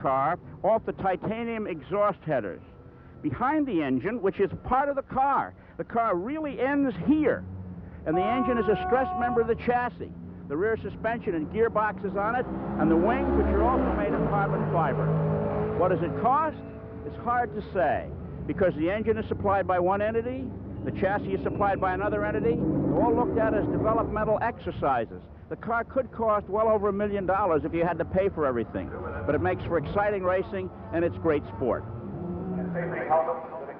car off the titanium exhaust headers. Behind the engine, which is part of the car really ends here. And the engine is a stressed member of the chassis. The rear suspension and gearboxes on it, and the wings, which are also made of carbon fiber. What does it cost? It's hard to say, because the engine is supplied by one entity, the chassis is supplied by another entity. They're all looked at as developmental exercises. The car could cost well over $1 million if you had to pay for everything, but it makes for exciting racing, and it's great sport.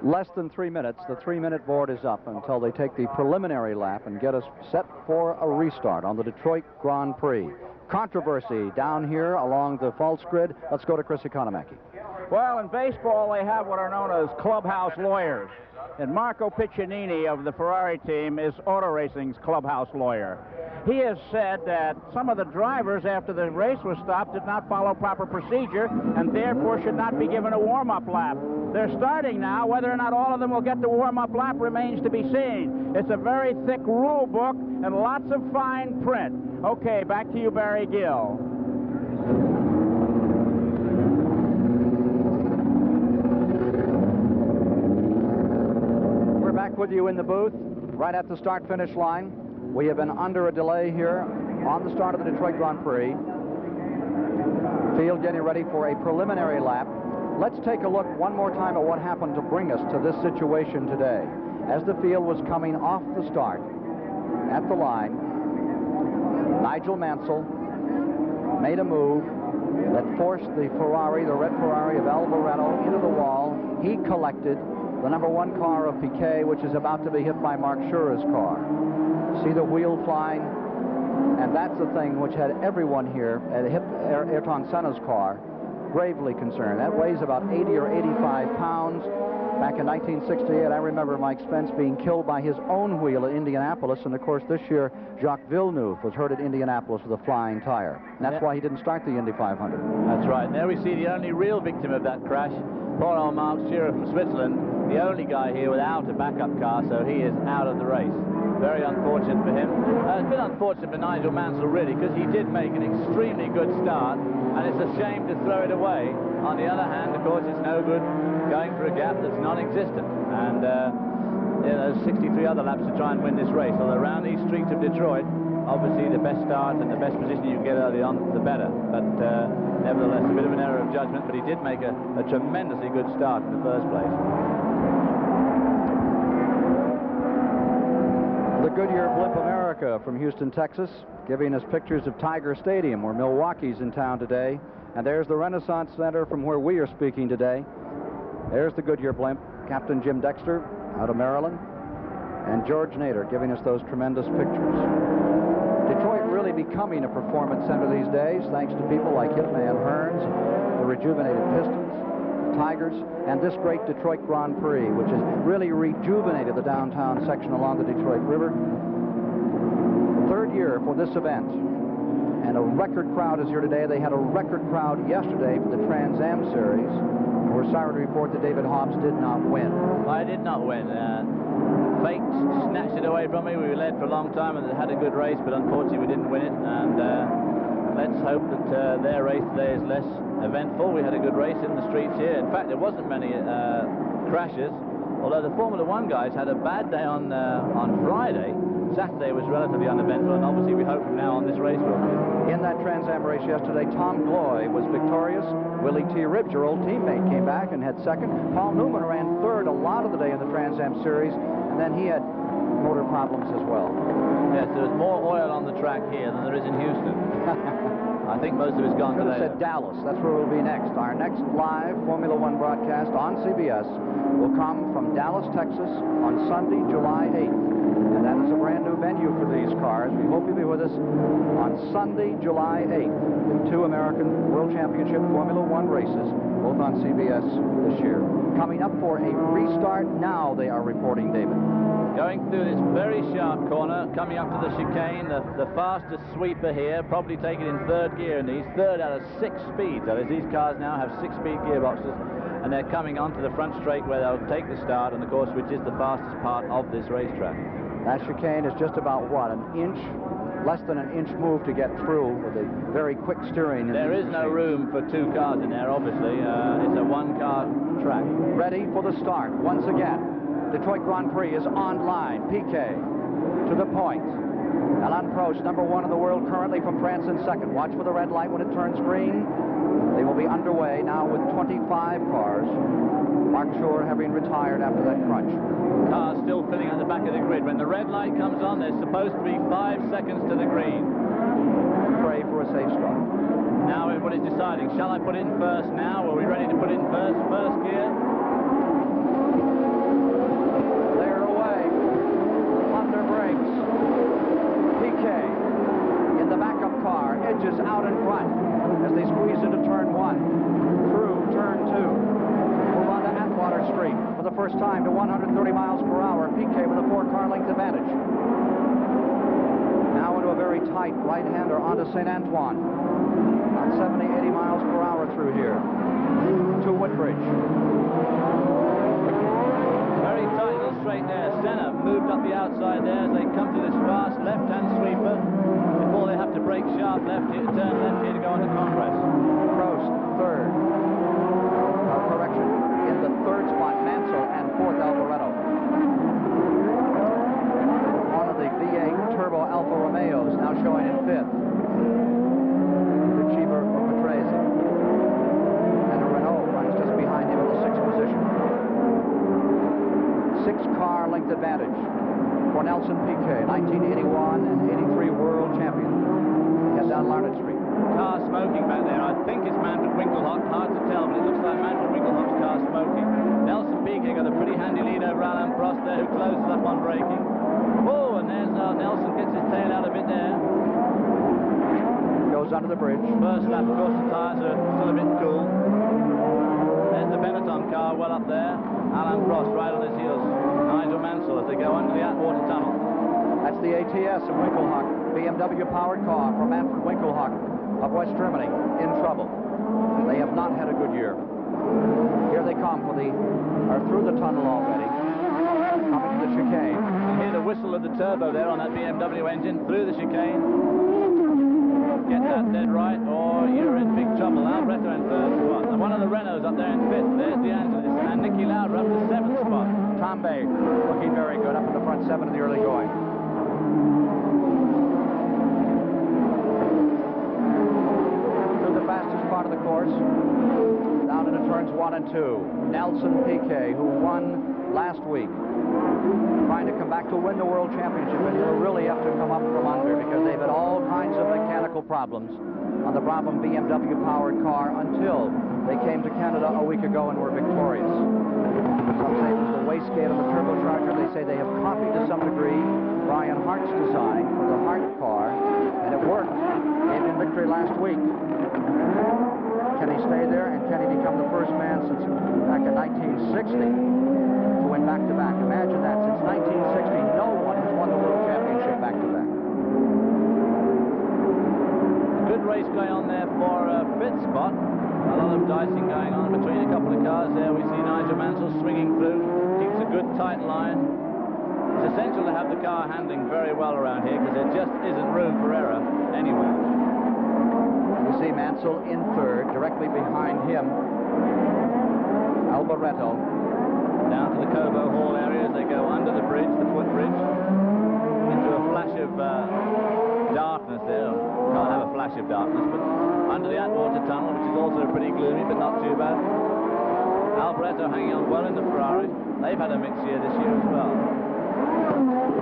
Less than 3 minutes. The 3-minute board is up until they take the preliminary lap and get us set for a restart on the Detroit Grand Prix. Controversy down here along the false grid. Let's go to Chris Economaki. Well, in baseball, they have what are known as clubhouse lawyers. And Marco Piccinini of the Ferrari team is auto racing's clubhouse lawyer. He has said that some of the drivers, after the race was stopped, did not follow proper procedure and therefore should not be given a warm-up lap. They're starting now. Whether or not all of them will get the warm-up lap remains to be seen. It's a very thick rule book and lots of fine print. Okay, back to you, Barry Gill. We're back with you in the booth, right at the start-finish line. We have been under a delay here on the start of the Detroit Grand Prix. Field getting ready for a preliminary lap. Let's take a look one more time at what happened to bring us to this situation today. As the field was coming off the start, at the line, Nigel Mansell made a move that forced the Ferrari, the red Ferrari of Al Barretto, into the wall. He collected the #1 car of Piquet, which is about to be hit by Mark Schurer's car. See the wheel flying? And that's the thing which had everyone here at Ayrton Senna's car gravely concerned. That weighs about 80 or 85 pounds. Back in 1968, I remember Mike Spence being killed by his own wheel at Indianapolis, and of course this year Jacques Villeneuve was hurt at Indianapolis with a flying tire. And that's why he didn't start the Indy 500. That's right. And there we see the only real victim of that crash, poor old Mark Schurer from Switzerland, the only guy here without a backup car, so he is out of the race. Very unfortunate for him. It's been unfortunate for Nigel Mansell, really, because he did make an extremely good start, and it's a shame to throw it away. On the other hand, of course, it's no good going for a gap that's non-existent. And there's 63 other laps to try and win this race. Although around these streets of Detroit, obviously the best start and the best position you can get early on, the better. But nevertheless, a bit of an error of judgment, but he did make a tremendously good start in the first place. The Goodyear Blimp America from Houston, Texas, giving us pictures of Tiger Stadium, where Milwaukee's in town today. And there's the Renaissance Center from where we are speaking today. There's the Goodyear Blimp, Captain Jim Dexter out of Maryland, and George Nader giving us those tremendous pictures. Detroit really becoming a performance center these days, thanks to people like Hitman Hearns, the rejuvenated Pistons, Tigers, and this great Detroit Grand Prix, which has really rejuvenated the downtown section along the Detroit River. Third year for this event, and a record crowd is here today. They had a record crowd yesterday for the Trans Am Series. And we're sorry to report that David Hobbs did not win. I did not win. Fate snatched it away from me. We led for a long time and had a good race, but unfortunately we didn't win it. And let's hope that their race today is less eventful. We had a good race in the streets here. In fact, there wasn't many crashes, although the Formula One guys had a bad day on Friday. Saturday was relatively uneventful, and obviously we hope from now on this race will be. In that Trans Am race yesterday, Tom Gloy was victorious. Willie T. Ribbs, your old teammate, came back and had second. Paul Newman ran third a lot of the day in the Trans Am Series, and then he had motor problems as well. Yes, there's more oil on the track here than there is in Houston. I think most of it's gone today. Should have said Dallas. That's where we'll be next. Our next live Formula One broadcast on CBS will come from Dallas, Texas on Sunday, July 8th. And that is a brand new venue for these cars. We hope you'll be with us on Sunday, July 8th. The 2 American World Championship Formula One races, both on CBS this year. Coming up for a restart now, they are reporting, David. Going through this very sharp corner, coming up to the chicane, the fastest sweeper here, probably taken in third gear in these, third out of 6 speeds. That is, these cars now have 6-speed gearboxes, and they're coming onto the front straight where they'll take the start, and of course, which is the fastest part of this racetrack. That chicane is just about, what, an inch less than an inch move to get through with a very quick steering. There is no room for two cars in there, obviously. It's a one-car track. Ready for the start once again. Detroit Grand Prix is on line. Piquet to the point. Alain Prost, number 1 in the world, currently from France in second. Watch for the red light when it turns green. They will be underway now with 25 cars. Mark Schur having retired after that crunch. Cars still filling at the back of the grid. When the red light comes on, there's supposed to be 5 seconds to the green. Pray for a safe start. Now everybody's deciding, shall I put it in first now? Are we ready to put it in first? First gear. They're away. Thunder brakes. Piquet in the backup car edges out in front as they squeeze into turn 1. Through turn 2. Atwater Street for the first time to 130 miles per hour. Piquet with a 4-car length advantage. Now into a very tight right-hander onto St. Antoine. About 70, 80 miles per hour through here to Woodbridge. Very tight little straight there. Senna moved up the outside there as they come to this fast left-hand sweeper before they have to brake sharp left here, turn left here to go into compress. Prost, third. Correction. In the third spot, Mansell, and fourth, Alboreto. One of the V8 Turbo Alfa Romeos now showing in fifth. The Cheever for Patrese. And a Renault runs just behind him in the 6th position. 6-car length advantage for Nelson Piquet, 1981 and 83 world champion. Head down Larned Street. Car smoking back there. I think it's Manfred Winkelhock. Hard to tell, but it looks like Manfred Winkelhock's car smoking. Nelson Piquet got a pretty handy lead over Alain Prost there, who closes up on braking. Oh, and there's Nelson gets his tail out a bit there. Goes under the bridge. First lap, of course, the tyres are still a bit cool. There's the Benetton car well up there. Alain Prost right on his heels. Nigel Mansell as they go under the Atwater Tunnel. That's the ATS of Winkelhock. BMW-powered car from Manfred Winkelhock of West Germany in trouble. They have not had a good year. Here they come are through the tunnel already. Coming to the chicane. You hear the whistle of the turbo there on that BMW engine through the chicane. Get that dead right or you're in big trouble. Alboreto in third spot. And one of the Renaults up there in fifth. There's De Angelis. And Nicky Lauda up to 7th spot. Tom Bay looking very good up in the front 7 in the early going. Fastest part of the course, down into turns 1 and 2. Nelson Piquet, who won last week, trying to come back to win the World Championship, and he'll really have to come up from under because they've had all kinds of mechanical problems on the Brabham-BMW powered car until they came to Canada a week ago and were victorious. Some say it was the wastegate on the turbocharger. They say they have copied to some degree Brian Hart's design for the Hart car, and it worked. Gave him victory last week. Can he stay there, and can he become the first man since back in 1960 to win back-to-back? Imagine that. Since 1960, no one has won the World Championship back-to-back. Good race going on there for fifth spot. A lot of dicing going on between a couple of cars there. We see Nigel Mansell swinging through. Keeps a good tight line. It's essential to have the car handling very well around here because there just isn't room for error anywhere. You see Mansell in third, directly behind him, Alboreto. Down to the Cobo Hall area as they go under the bridge, the footbridge, into a flash of darkness there. Can't have a flash of darkness, but under the Atwater Tunnel, which is also pretty gloomy, but not too bad. Alboreto hanging on well in the Ferrari. They've had a mixed year this year as well.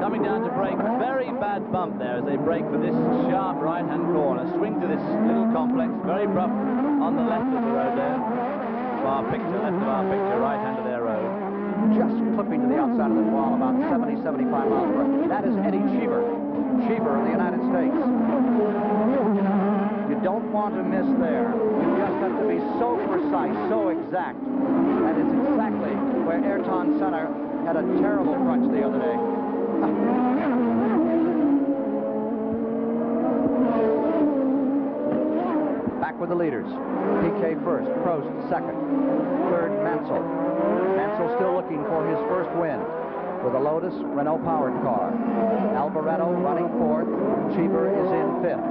Coming down to brake, very bad bump there as they brake for this sharp right-hand corner. Swing to this little complex, very rough on the left of the road there. Our picture, left of our picture, right hand of their road. Just clipping to the outside of the wall about 70, 75 miles per hour. That is Eddie Cheever. Cheever of the United States. You don't want to miss there. You just have to be so precise, so exact. That is exactly where Ayrton Senna had a terrible crunch the other day. Back with the leaders. Piquet first, Prost second, third Mansell. Mansell still looking for his first win. with a Lotus Renault-powered car. Alboreto running fourth. Cheever is in fifth.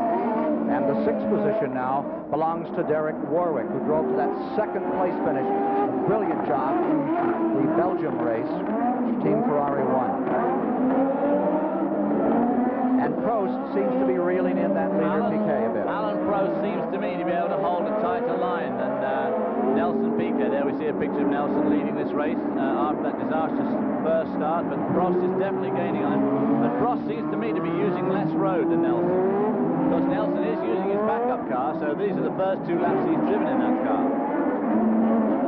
And the sixth position now belongs to Derek Warwick, who drove to that second-place finish. A brilliant job in the Belgium race. Team Ferrari won. And Prost seems to be reeling in that leader Piquet a bit. Alan Prost seems to me to be able to hold a tighter line than Nelson Piquet. There we see a picture of Nelson leading this race after that disastrous first start, but Prost is definitely gaining on him. But Prost seems to me to be using less road than Nelson, because Nelson is using his backup car, so these are the first 2 laps he's driven in that car.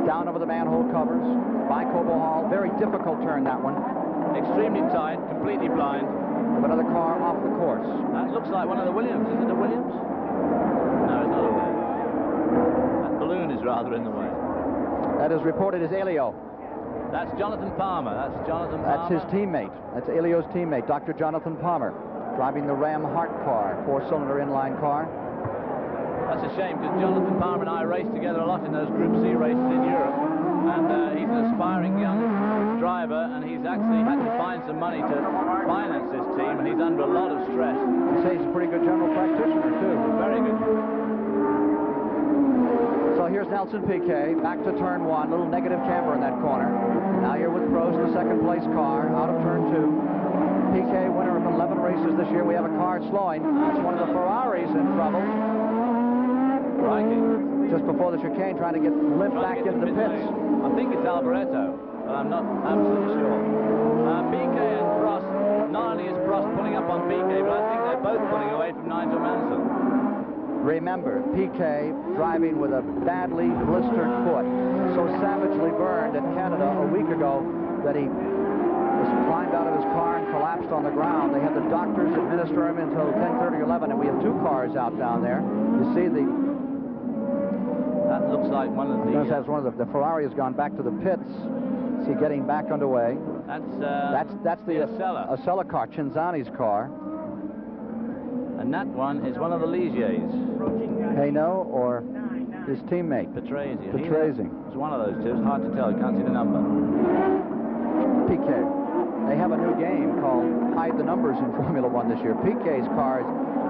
Down over the manhole covers by Cobo Hall. Very difficult turn, that one. Extremely tight, completely blind. With another car off the course. That looks like one of the Williams. Is it a Williams? No, it's not a Williams. That balloon is rather in the way. That is reported as Elio. That's Jonathan Palmer. That's Jonathan Palmer. That's his teammate. That's Elio's teammate, Dr. Jonathan Palmer, driving the Ram Hart car, 4-cylinder inline car. That's a shame, because Jonathan Palmer and I raced together a lot in those Group C races in Europe. And he's an aspiring young driver, and he's actually had to find some money to finance this team, and he's under a lot of stress. They say he's a pretty good general practitioner, too. Very good. So here's Nelson Piquet, back to turn 1, little negative camber in that corner. Now you're with Prost, the second-place car, out of turn 2. Piquet, winner of 11 races this year. We have a car slowing. That's one of the Ferraris in trouble. Crikey. Just before the chicane, trying to get limped back into the pits. I think it's Alboreto, but I'm not absolutely sure. Piquet and Prost, not only is Prost pulling up on Piquet, but I think they're both pulling away from Nigel Mansell. Remember, Piquet driving with a badly blistered foot, so savagely burned in Canada a week ago that he just climbed out of his car and collapsed on the ground. They had the doctors administer him until 10:30 or 11, and we have 2 cars out down there. You see that looks like one of the... That's one of the Ferrari has gone back to the pits. See, getting back underway. That's the Acela car, Cinzani's car. And that one is one of the Ligiers. Hainaut or his teammate? Patrese. It's one of those two. It's hard to tell. You can't see the number. Piquet. They have a new game called Hide the Numbers in Formula One this year. Piquet's car is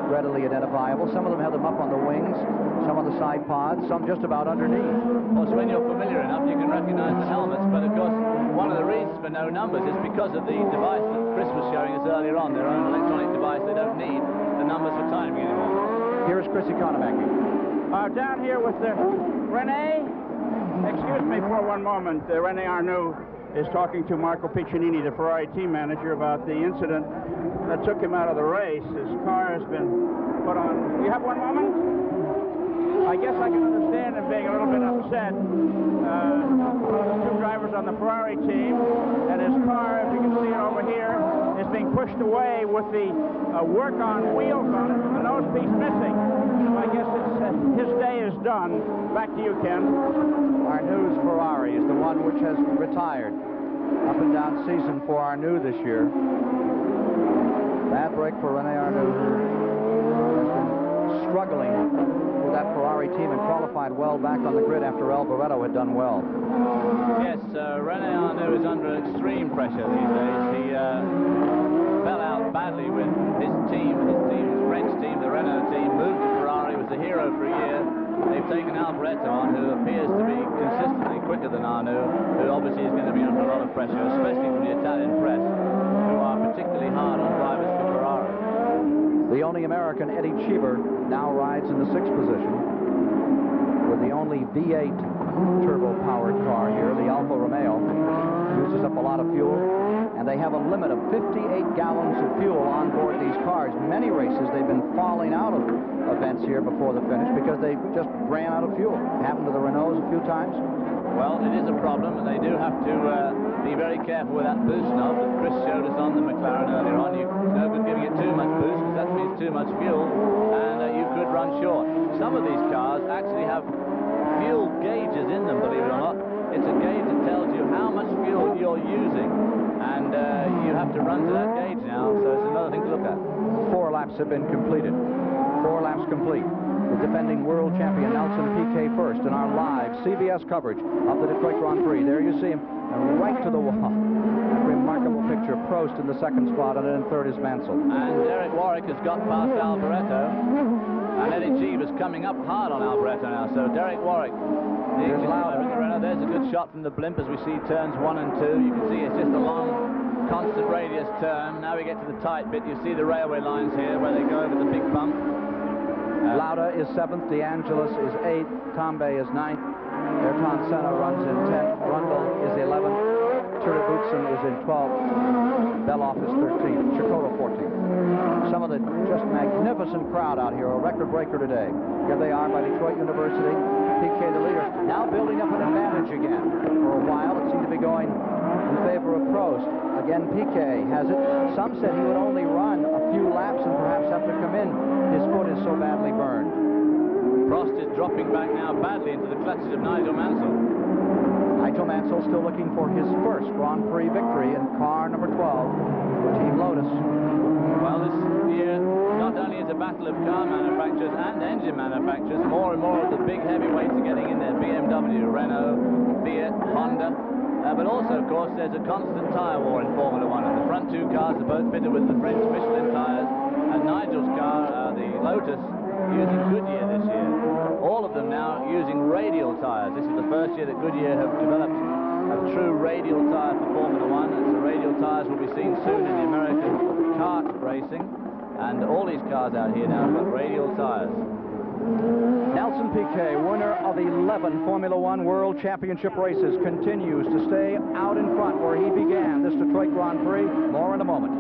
readily identifiable. Some of them have them up on the wings, some on the side pods, some just about underneath. Of course, when you're familiar enough, you can recognize the helmets, but of course, one of the reasons for no numbers is because of the device that Chris was showing us earlier on, their own electronic device. They don't need the numbers for timing anymore. Here's Chris Economaki. Down here with the Rene. Excuse me for one moment. Rene Arnoux is talking to Marco Piccinini, the Ferrari team manager, about the incident that took him out of the race. His car has been put on. You have one moment? I guess I can understand him being a little bit upset. One of the 2 drivers on the Ferrari team, and his car, if you can see it over here, is being pushed away with the work-on wheels on it and the nose piece missing. I guess his day is done. Back to you, Ken. Arnoux Ferrari is the one which has retired. Up and down season for Arnoux this year. Bad break for Rene Arnoux, who has been struggling with that Ferrari team and qualified well back on the grid after Alboreto had done well. Yes, Rene Arnoux is under extreme pressure these days. He fell out badly with his team, his French team, the Renault team, moved to Ferrari, was a hero for a year. They've taken Alboreto on, who appears to be consistently quicker than Arnoux, who obviously is going to be under a lot of pressure, especially from the Italian press, who are particularly hard on drivers for Ferrari. The only American, Eddie Cheever, now rides in the 6th position with the only V8 turbo-powered car here, the Alfa Romeo. Uses up a lot of fuel, and they have a limit of 58 gallons of fuel on board these cars. Many races they've been falling out of events here before the finish because they just ran out of fuel. Happened to the Renaults a few times. Well, it is a problem, and they do have to be very careful with that boost knob that Chris showed us on the McLaren earlier on. It's no good giving it too much boost, because that means too much fuel, and you could run short. Some of these cars actually have fuel gauges in them, believe it or not. It's a gauge that tells you how much fuel you're using, and you have to run to that gauge now, so it's another thing to look at. 4 laps have been completed. 4 laps complete. The defending world champion Nelson Piquet first in our live CBS coverage of the Detroit Grand Prix. There you see him, and right to the wall. That remarkable remarkable picture. Prost in the second spot, and then in third is Mansell. And Derek Warwick has got past Alboreto. And Eddie Cheever's coming up hard on Alboreto now. So Derek Warwick. There's Lauda. There's a good shot from the blimp as we see turns 1 and 2. You can see it's just a long, constant radius turn. Now we get to the tight bit. You see the railway lines here where they go over the big bump. Lauda is 7th, De Angelis is 8th, Tambay is 9th, Ayrton Senna runs in 10th, Brundle is 11th, Thierry Boutsen is in 12th, Beloff is 13th, Chicotto 14th. Some of the just magnificent crowd out here, a record breaker today. Here they are by Detroit University. Piquet, the leader, now building up an advantage again. For a while, it seemed to be going in favor of Prost. Again, Piquet has it. Some said he would only run a few laps and perhaps have to come in. His foot is so badly burned. Prost is dropping back now badly into the clutches of Nigel Mansell. Nigel Mansell still looking for his first Grand Prix victory in car number 12 for Team Lotus. Well, this year not only is a battle of car manufacturers and engine manufacturers, more and more of the big heavyweights are getting in there. BMW, Renault, Fiat, Honda. But also, of course, there's a constant tyre war in Formula 1. And the front two cars are both fitted with the French Michelin tyres. And Nigel's car, the Lotus, using Goodyear this year. All of them now using radial tyres. This is the first year that Goodyear have developed a true radial tyre for Formula 1. And so radial tyres will be seen soon in the American kart racing. And all these cars out here now have got radial tyres. Nelson Piquet, winner of 11 Formula 1 World Championship races, continues to stay out in front where he began this Detroit Grand Prix. More in a moment.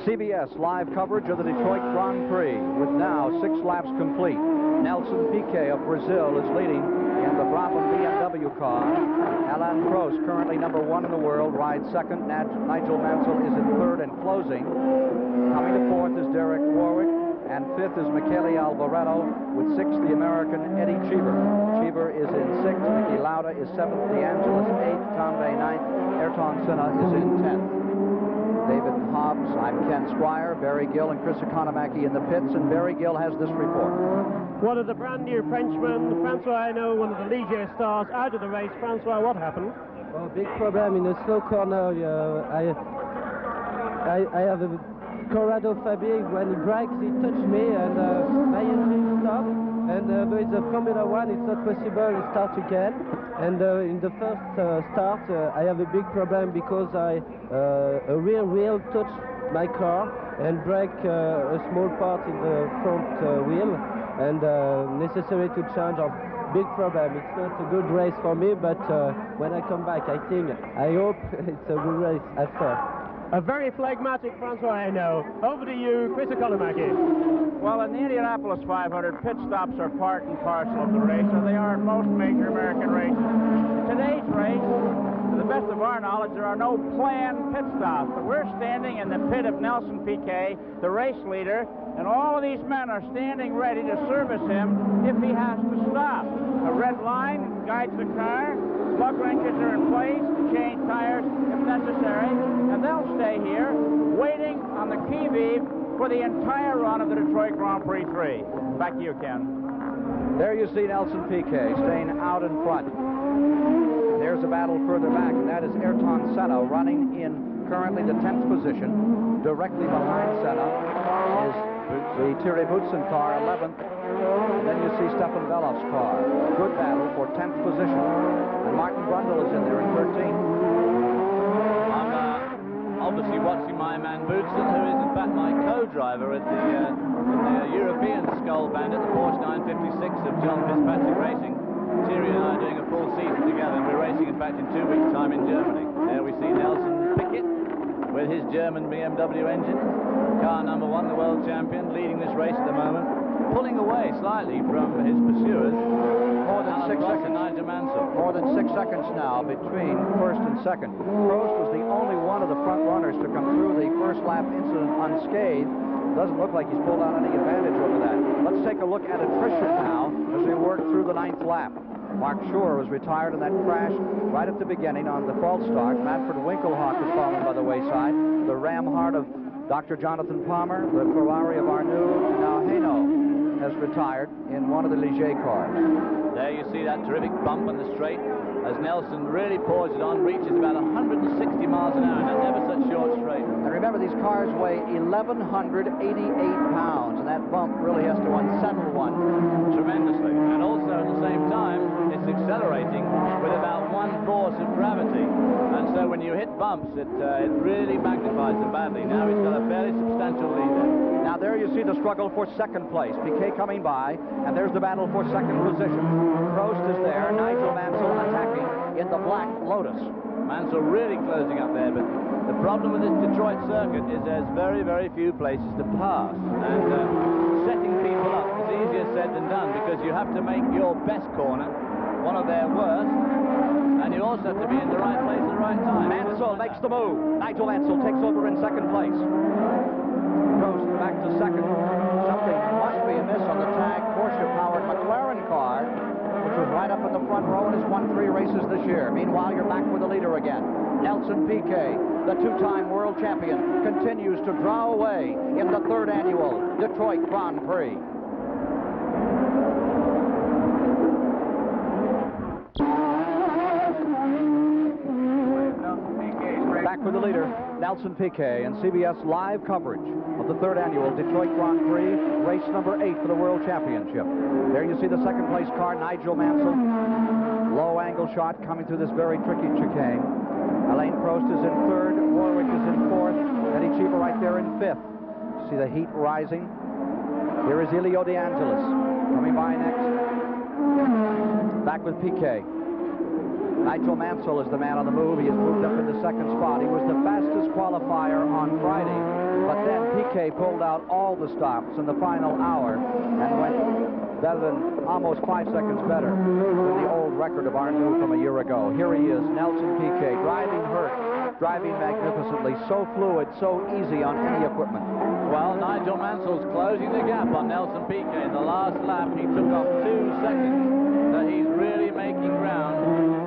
CBS live coverage of the Detroit Grand Prix with now 6 laps complete. Nelson Piquet of Brazil is leading in the Brabham-BMW car. Alain Prost, currently number 1 in the world, rides second. Nigel Mansell is in third and closing. Coming to fourth is Derek Warwick, and fifth is Michele Alboreto, with sixth the American Eddie Cheever. Cheever is in sixth, Niki Lauda is seventh, De Angelis eighth, Tambay ninth, Ayrton Senna is in 10th. David Hobbs, I'm Ken Squire, Barry Gill and Chris Economaki in the pits, and Barry Gill has this report. One of the brand new Frenchmen, Francois Hinault, one of the Ligier stars, out of the race. Francois, what happened? Oh, big problem in a slow corner. I have a Corrado Fabie. When he brakes, he touched me, and my engine stopped. And with the Formula 1, it's not possible to start again. And in the first start, I have a big problem because a real wheel touched my car and break a small part in the front wheel, and necessary to change. A big problem. It's not a good race for me, but when I come back, I hope it's a good race after. A very phlegmatic Francois Hinault. Over to you, Chris Economaki. Well, in the Indianapolis 500, pit stops are part and parcel of the race, or they are in most major American races. In today's race, to the best of our knowledge, there are no planned pit stops, but we're standing in the pit of Nelson Piquet, the race leader, and all of these men are standing ready to service him if he has to stop. A red line guides the car, plug wrenches are in place to change tires if necessary, and they'll stay here waiting on the qui-vive for the entire run of the Detroit Grand Prix 3. Back to you, Ken. There you see Nelson Piquet staying out in front. There's a battle further back, and that is Ayrton Senna running in currently the 10th position. Directly behind Senna is the Thierry Boutsen car, 11th. And then you see Stefan Beloff's car. Good battle for 10th position. And Martin Brundle is in there in 13th. I'm obviously watching my man Boutsen, who is in fact my co-driver at the European Skull Band at the Porsche 956 of John Fitzpatrick Racing. Thierry and I are doing a full season together, and we're racing in fact in 2 weeks' time in Germany. There we see Nelson Piquet with his German BMW engine. Car number 1, the world champion, leading this race at the moment, pulling away slightly from his pursuers. More than 6 seconds. Nigel Mansell. More than 6 seconds now between first and second. Prost was the only one of the front runners to come through the first lap incident unscathed. Doesn't look like he's pulled out any advantage over that. Let's take a look at attrition now as we work through the 9th lap. Mark Schur was retired in that crash right at the beginning on the false start. Manfred Winkelhock has fallen by the wayside. The Ram Hart of Dr. Jonathan Palmer, the Ferrari of Arnoux, and now Hinault. has retired in one of the Ligier cars. There you see that terrific bump on the straight as Nelson really pours it on, reaches about 160 miles an hour, and that's never such short straight. And remember, these cars weigh 1,188 pounds, and that bump really has to unsettle one. Tremendously. And also at the same time, it's accelerating with about one force of gravity. And so when you hit bumps, it really magnifies them badly. Now he's got a fairly substantial lead there. Now there you see the struggle for second place. Piquet coming by, and there's the battle for second position. Prost is there, Nigel Mansell attacking in the black Lotus. Mansell really closing up there, but the problem with this Detroit circuit is there's very, very few places to pass. And setting people up is easier said than done, because you have to make your best corner one of their worst, and you also have to be in the right place at the right time. Mansell makes the move. Nigel Mansell takes over in second place. Prost back to second. Something must be amiss on the tag Porsche-powered McLaren car, which was right up in the front row and has won 3 races this year. Meanwhile, you're back with the leader again. Nelson Piquet, the 2-time world champion, continues to draw away in the 3rd annual Detroit Grand Prix. Back with the leader, Nelson Piquet, and CBS live coverage of the 3rd annual Detroit Grand Prix, race number 8 for the World Championship. There you see the second place car, Nigel Mansell. Low angle shot coming through this very tricky chicane. Alain Prost is in 3rd, Warwick is in 4th, Eddie Cheever right there in 5th. See the heat rising. Here is Elio De Angelis coming by next. Back with Piquet. Nigel Mansell is the man on the move. He has moved up into 2nd spot. He was the fastest qualifier on Friday, but then Piquet pulled out all the stops in the final hour and went better than almost 5 seconds better than the old record of Arnoux from a year ago. Here he is, Nelson Piquet, driving hurt, driving magnificently, so fluid, so easy on any equipment. Well, Nigel Mansell's closing the gap on Nelson Piquet. In the last lap, he took off 2 seconds, so he's really making ground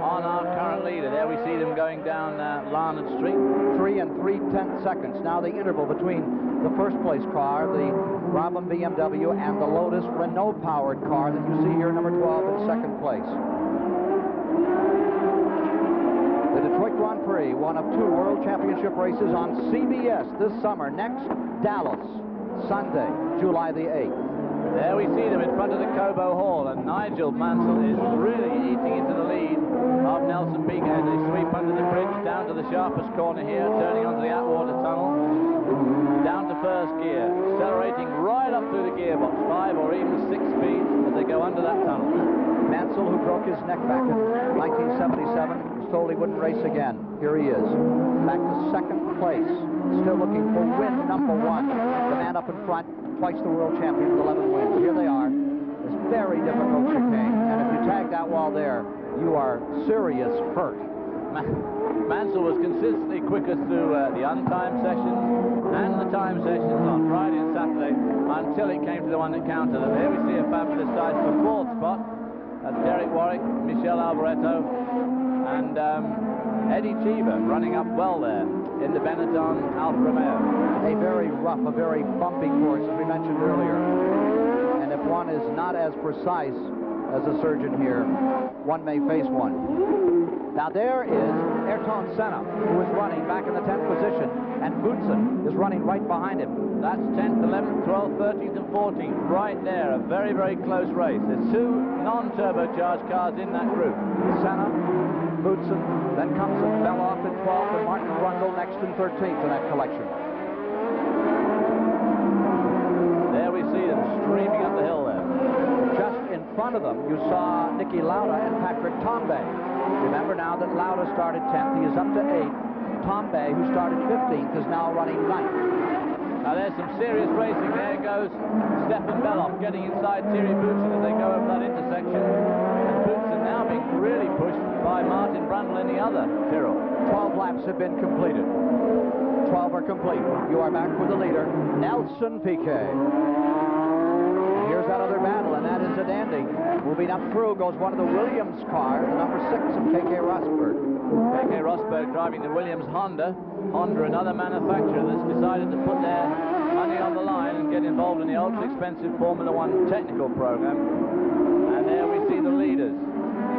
on our current leader. There we see them going down Larned Street. 3 3/10 seconds. Now the interval between the first place car, the Brabham-BMW, and the Lotus Renault-powered car that you see here, number 12, in 2nd place. The Detroit Grand Prix, one of 2 World Championship races on CBS this summer. Next, Dallas, Sunday, July the 8th. There we see them in front of the Cobo Hall, and Nigel Mansell is really eating into the lead of Nelson Piquet. They sweep under the bridge down to the sharpest corner here, turning onto the Atwater Tunnel, down to 1st gear, accelerating right up through the gearbox, 5 or even 6 speeds as they go under that tunnel. Mansell, who broke his neck back in 1977, was told he wouldn't race again. Here he is, back to 2nd place, still looking for win number 1. The man up in front, twice the world champion with 11 wins. Here they are. This very difficult chicane, and if you tag that wall there, you are serious hurt. Mansell was consistently quickest through the untimed sessions and the time sessions on Friday and Saturday until it came to the one that counted. And here we see a fabulous dive for 4th spot. That's Derek Warwick, Michel Alboreto, and Eddie Cheever running up well there in the Benetton Alfa Romeo. A very rough, a very bumpy course, as we mentioned earlier. And if one is not as precise as a surgeon here, one may face one. Now there is Ayrton Senna, who is running back in the 10th position, and Boutsen is running right behind him. That's 10th, 11th, 12th, 13th, and 14th, right there. A very, very close race. There's 2 non-turbocharged cars in that group. Senna, Boutsen, then comes Beloff in 12th, and Martin Brundle next in 13th in that collection. There we see them streaming up the hill there. Just in front of them, you saw Niki Lauda and Patrick Tambay. Remember now that Lauda started 10th, he is up to 8th. Tambay, who started 15th, is now running 9th. Now there's some serious racing. There goes Stefan Beloff getting inside Thierry Boutsen as they go over that intersection. And Boutsen now being really pushed by Martin Brundle in the other Tyrrell. 12 laps have been completed. 12 are complete. You are back with the leader, Nelson Piquet. Here's that other battle, and that is a dandy. Moving up through goes one of the Williams cars, the number 6 of K.K. Rosberg. K.K. Rosberg driving the Williams Honda. Honda, another manufacturer that's decided to put their money on the line and get get involved in the ultra-expensive Formula One technical program. And there we see the leaders.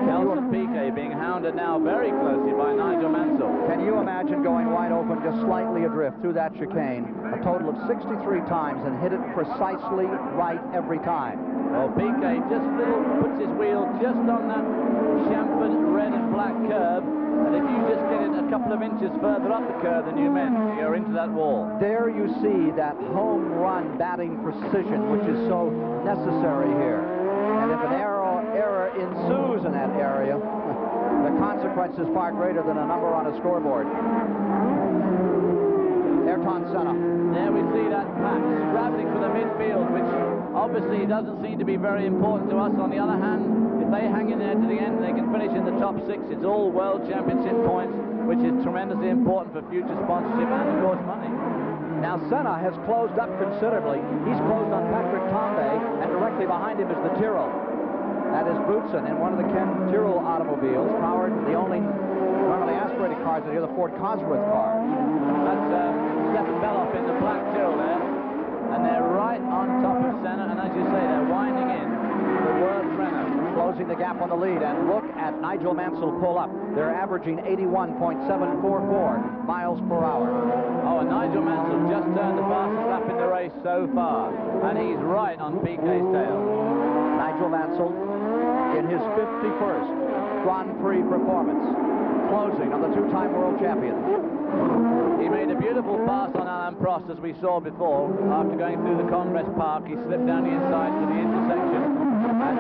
Nelson Piquet being hounded now very closely by Nigel Mansell. Can you imagine going wide open, just slightly adrift through that chicane, a total of 63 times, and hit it precisely right every time? Well, Piquet just puts his wheel just on that chamfered red and black curve, and if you just get it a couple of inches further up the curve than you meant, you're into that wall. There you see that home run batting precision, which is so necessary here. And if an error ensues in that area, the consequence is far greater than a number on a scoreboard. Ayrton Senna. There we see that pack scrabbling for the midfield, which obviously doesn't seem to be very important to us. On the other hand, if they hang in there to the end, they can finish in the top 6. It's all World Championship points, which is tremendously important for future sponsorship and, of course, money. Now, Senna has closed up considerably. He's closed on Patrick Tambay, and directly behind him is the Tyrrell. That is Boutsen in one of the Ken Tyrrell automobiles, powered one of the aspirated cars, the other Ford Cosworth car. That's Stefan Beloff in the black Tyrrell there, and they're right on top of Senna, and as you say, they're winding in the World Renault. Closing the gap on the lead, and look at Nigel Mansell pull up. They're averaging 81.744 miles per hour. Oh, and Nigel Mansell just turned the fastest lap in the race so far, and he's right on Piquet's tail. Nigel Mansell in his 51st Grand Prix performance, closing on the two-time world champion. He made a beautiful pass on Alain Prost, as we saw before. After going through the Congress Park, he slipped down the inside to the intersection at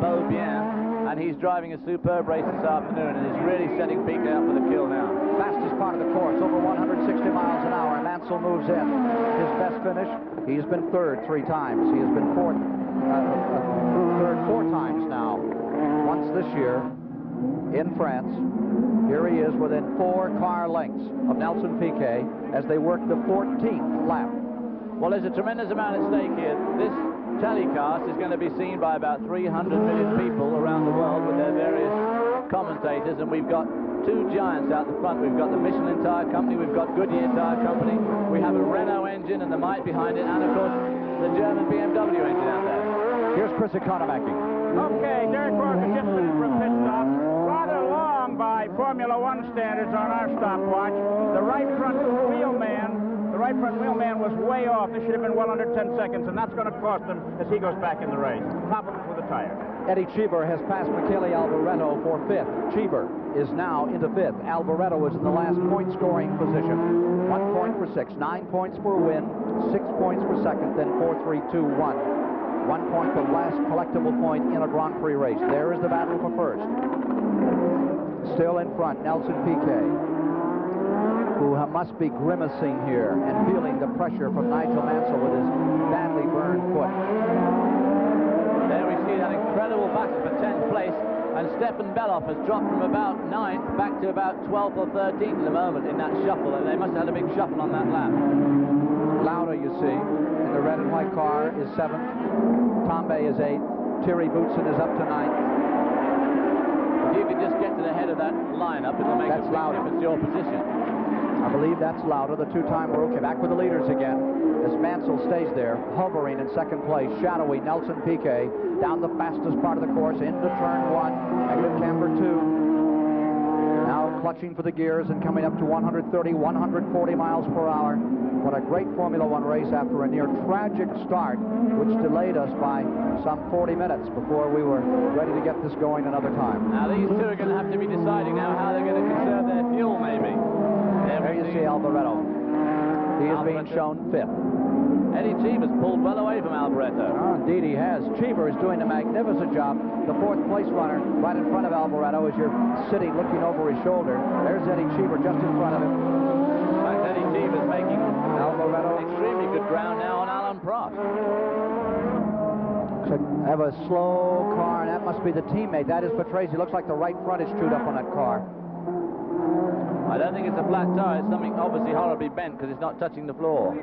Beaubien, and he's driving a superb race this afternoon, and is really setting Piquet up for the kill now. Fastest part of the course, over 160 miles an hour. Mansell moves in. His best finish, he's been third 3 times. He has been third 4 times now. Once this year in France. Here he is within 4 car lengths of Nelson Piquet as they work the 14th lap. Well, there's a tremendous amount at stake here. This telecast is going to be seen by about 300 million people around the world with their various commentators, and we've got 2 giants out the front. We've got the Michelin Tire Company, we've got Goodyear Tire Company, we have a Renault engine and the might behind it, and of course the German BMW engine out there. Here's Chris Economaki. Okay, Derek Barker just finished for a pit stop. Rather long by Formula One standards on our stopwatch. The right front wheel man was way off. This should have been well under 10 seconds, and that's going to cost him as he goes back in the race. Problems with the tire. Eddie Cheever has passed Michele Alboreto for 5th. Cheever is now into 5th. Alboreto is in the last point-scoring position. 1 point for 6, 9 points for a win, 6 points for second, then 4, 3, 2, 1. 1 point for last collectible point in a Grand Prix race. There is the battle for first. Still in front, Nelson Piquet, who must be grimacing here and feeling the pressure from Nigel Mansell with his badly burned foot. There we see that incredible battle for 10th place, and Stefan Beloff has dropped from about 9th back to about 12th or 13th at the moment in that shuffle, and they must have had a big shuffle on that lap. Lauda, you see, in the red and white car is 7th. Tambay is 8th. Thierry Boutsen is up to 9th. If you could just get to the head of that lineup, it'll make a big difference to your position. I believe that's Lauda, the 2-time world champion. Back with the leaders again as Mansell stays there, hovering in 2nd place, shadowy Nelson Piquet down the fastest part of the course into turn 1, negative camber 2. Now clutching for the gears and coming up to 130, 140 miles per hour. What a great Formula One race after a near tragic start, which delayed us by some 40 minutes before we were ready to get this going another time. Now these 2 are going to have to be deciding now how they're going to conserve their fuel, maybe. There you see Alboreto. He is being shown 5th. Eddie Cheever's pulled well away from Alboreto. Oh, indeed he has. Cheever is doing a magnificent job. The 4th place runner right in front of Alboreto as you're sitting looking over his shoulder. There's Eddie Cheever just in front of him. In fact, Eddie Cheever's making Alboreto extremely good ground now on Alain Prost. I have a slow car, and that must be the teammate. That is Patrese. Looks like the right front is chewed up on that car. I don't think it's a flat tire. It's something obviously horribly bent because it's not touching the floor.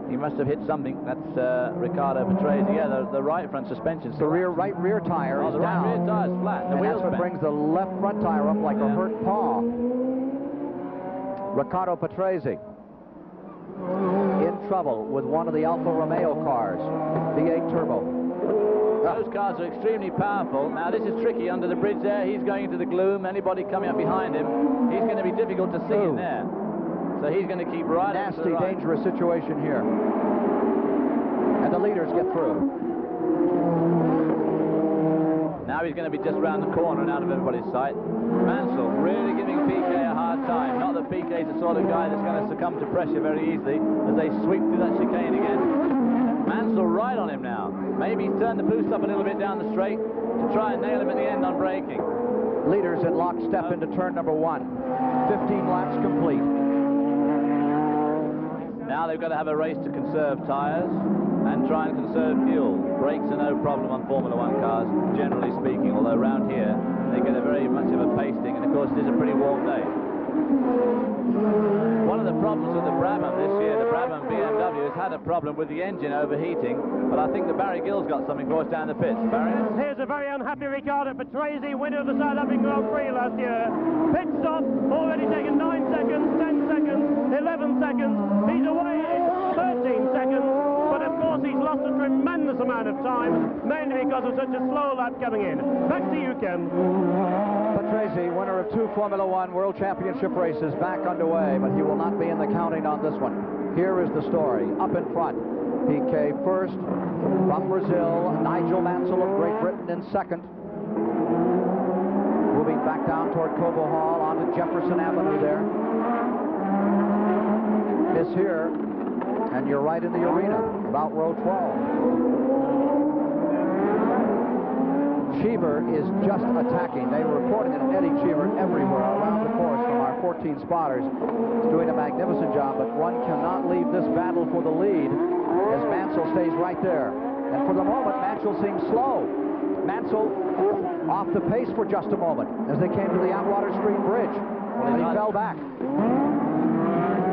He must have hit something. That's Riccardo Patrese. Yeah, the right front suspension. The right rear tire is the down. right rear tire is flat. The and wheel's that's what bent. brings the left front tire up like a hurt paw. Riccardo Patrese in trouble with one of the Alfa Romeo cars, V8 turbo. Those cars are extremely powerful. Now this is tricky under the bridge there. He's going into the gloom. Anybody coming up behind him, he's going to be difficult to see in there. So he's going to keep right up to the right. Dangerous situation here. And the leaders get through. Now he's going to be just round the corner and out of everybody's sight. Mansell really giving Piquet a hard time. Not that Piquet's the sort of guy that's going to succumb to pressure very easily as they sweep through that chicane again. Mansell right on him now. Maybe he's turned the boost up a little bit down the straight to try and nail him at the end on braking. Leaders in lockstep into turn number 1. 15 laps complete. Now they've got to have a race to conserve tyres and try and conserve fuel. Brakes are no problem on Formula One cars, generally speaking, although around here they get a very much of a pasting, and of course it is a pretty warm day. One of the problems with the Brabham this year, the Brabham-BMW, has had a problem with the engine overheating, but I think that Barry Gill's got something for us down the pits. Barry? Here's a very unhappy Riccardo Patrese, winner of the South African Grand Prix last year. Pit stop, already taken 9 seconds, 10 seconds, 11 seconds. He's away in 13 seconds, but of course he's lost a tremendous amount of time, mainly because of such a slow lap coming in. Back to you, Ken. Patrese, winner of 2 Formula One World Championship races, back underway, but he will not be in the counting on this one. Here is the story. Up in front, Piquet first, from Brazil, Nigel Mansell of Great Britain in second. Moving back down toward Cobo Hall onto Jefferson Avenue there. Is here, and you're right in the arena, about row 12. Cheever is just attacking. They were reporting that Eddie Cheever everywhere around the course from our 14 spotters is doing a magnificent job, but one cannot leave this battle for the lead as Mansell stays right there. And for the moment, Mansell seems slow. Mansell off the pace for just a moment as they came to the Atwater Street Bridge, and he fell back.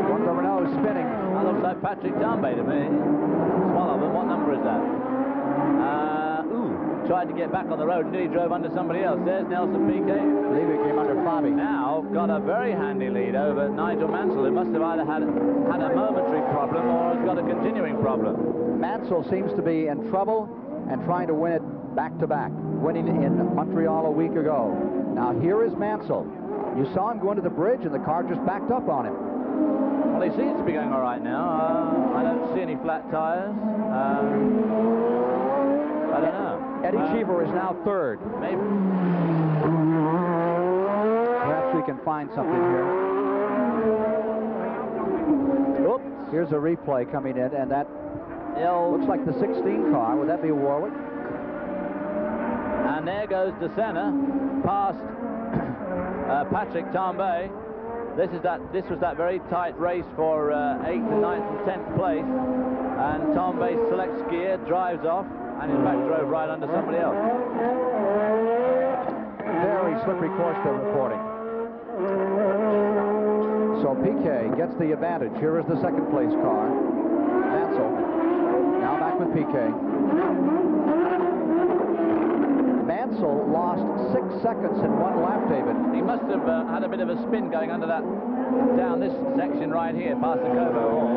One of the Renaults spinning. That looks like Patrick Tambay to me. It's one of them. What number is that? Tried to get back on the road and nearly drove under somebody else. There's Nelson Piquet. I believe he came under Fabi. Now got a very handy lead over Nigel Mansell, who must have either had a momentary problem or has got a continuing problem. Mansell seems to be in trouble and trying to win it back-to-back, winning in Montreal a week ago. Now here is Mansell. You saw him go into the bridge and the car just backed up on him. Well, he seems to be going all right now. I don't see any flat tires. I don't know. Eddie Cheever is now third. Maybe. Perhaps we can find something here. Oops. Here's a replay coming in, and that looks like the 16 car. Would that be Warwick? And there goes De Senna past Patrick Tambay. This was that very tight race for 8th and 9th and 10th place. And Tambay selects gear, drives off, and in fact drove right under somebody else. Very slippery course they're reporting. So Piquet gets the advantage. Here is the second place car. Mansell now back with Piquet. Mansell lost 6 seconds in 1 lap, David. He must have had a bit of a spin going under that, down this section right here, past the Cobo Hall.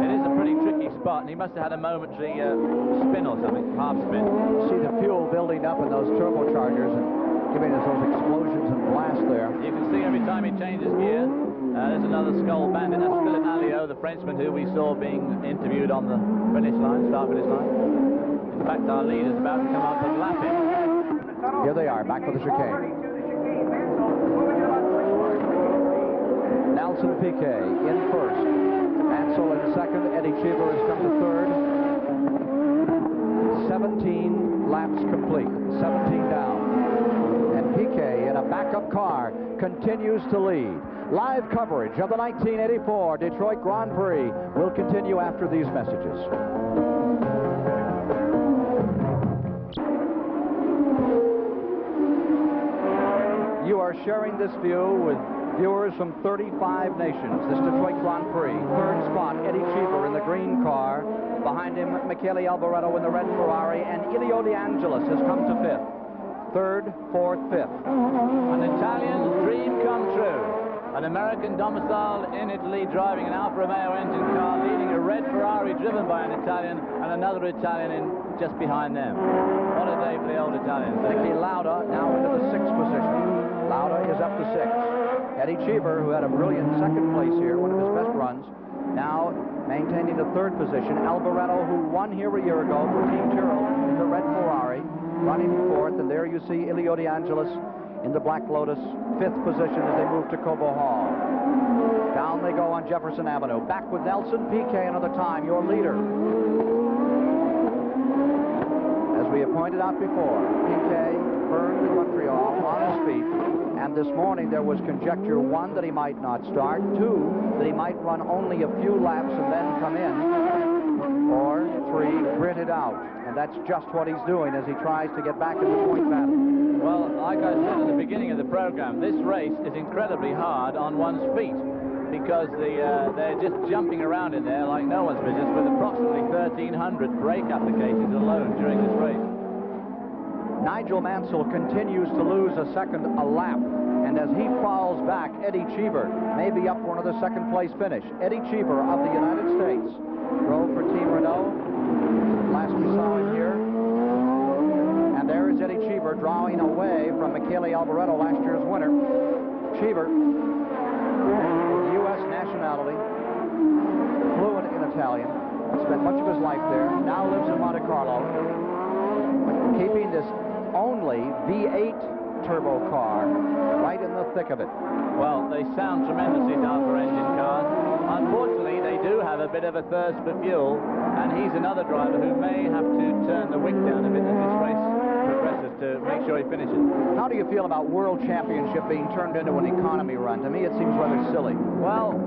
It is a pretty tricky spot, and he must have had a momentary spin or something, half spin. See the fuel building up in those turbochargers and giving us those explosions and blasts there. You can see every time he changes gear, there's another Skull Bandit. That's Philippe Alliot, the Frenchman who we saw being interviewed on the finish line, start-finish line. In fact, our lead is about to come up and lap him. Here they are, back for the chicane. Nelson Piquet in first. Mansell in second. Eddie Cheever has come to third. 17 laps complete. 17 down. And Piquet in a backup car continues to lead. Live coverage of the 1984 Detroit Grand Prix will continue after these messages. You are sharing this view with viewers from 35 nations. This Detroit Grand Prix. Third spot, Eddie Cheever in the green car. Behind him, Michele Alboreto in the red Ferrari, and Elio De Angelis has come to fifth. Third, fourth, fifth. An Italian's dream come true. An American domiciled in Italy driving an Alfa Romeo engine car, leading a red Ferrari driven by an Italian and another Italian just behind them. What a day for the old Italians. Niki Lauda now into the 6th position. Lauda is up to 6. Eddie Cheever, who had a brilliant 2nd place here, one of his best runs, now maintaining the 3rd position. Alboreto, who won here a year ago for Team Tyrrell in the red Ferrari, running 4th. And there you see Elio De Angelis in the Black Lotus, 5th position as they move to Cobo Hall. Down they go on Jefferson Avenue. Back with Nelson Piquet another time, your leader. As we have pointed out before, Piquet burned the country off on his feet. And this morning there was conjecture, 1, that he might not start, 2, that he might run only a few laps and then come in, or 3, grit it out. And that's just what he's doing as he tries to get back in the point battle. Well, like I said at the beginning of the program, this race is incredibly hard on one's feet because they're just jumping around in there like no one's business, with approximately 1,300 brake applications alone during this race. Nigel Mansell continues to lose a second a lap, and as he falls back, Eddie Cheever may be up for another 2nd place finish. Eddie Cheever of the United States drove for Team Renault. Last we saw him here. And there is Eddie Cheever drawing away from Michele Alboreto, last year's winner. Cheever, U.S. nationality, fluent in Italian, spent much of his life there, now lives in Monte Carlo, keeping this only V8 turbo car right in the thick of it. Well, they sound tremendous, these Alfa engine cars. Unfortunately, they do have a bit of a thirst for fuel, and he's another driver who may have to turn the wick down a bit as this race progresses to make sure he finishes. How do you feel about World Championship being turned into an economy run? To me, it seems rather silly. Well,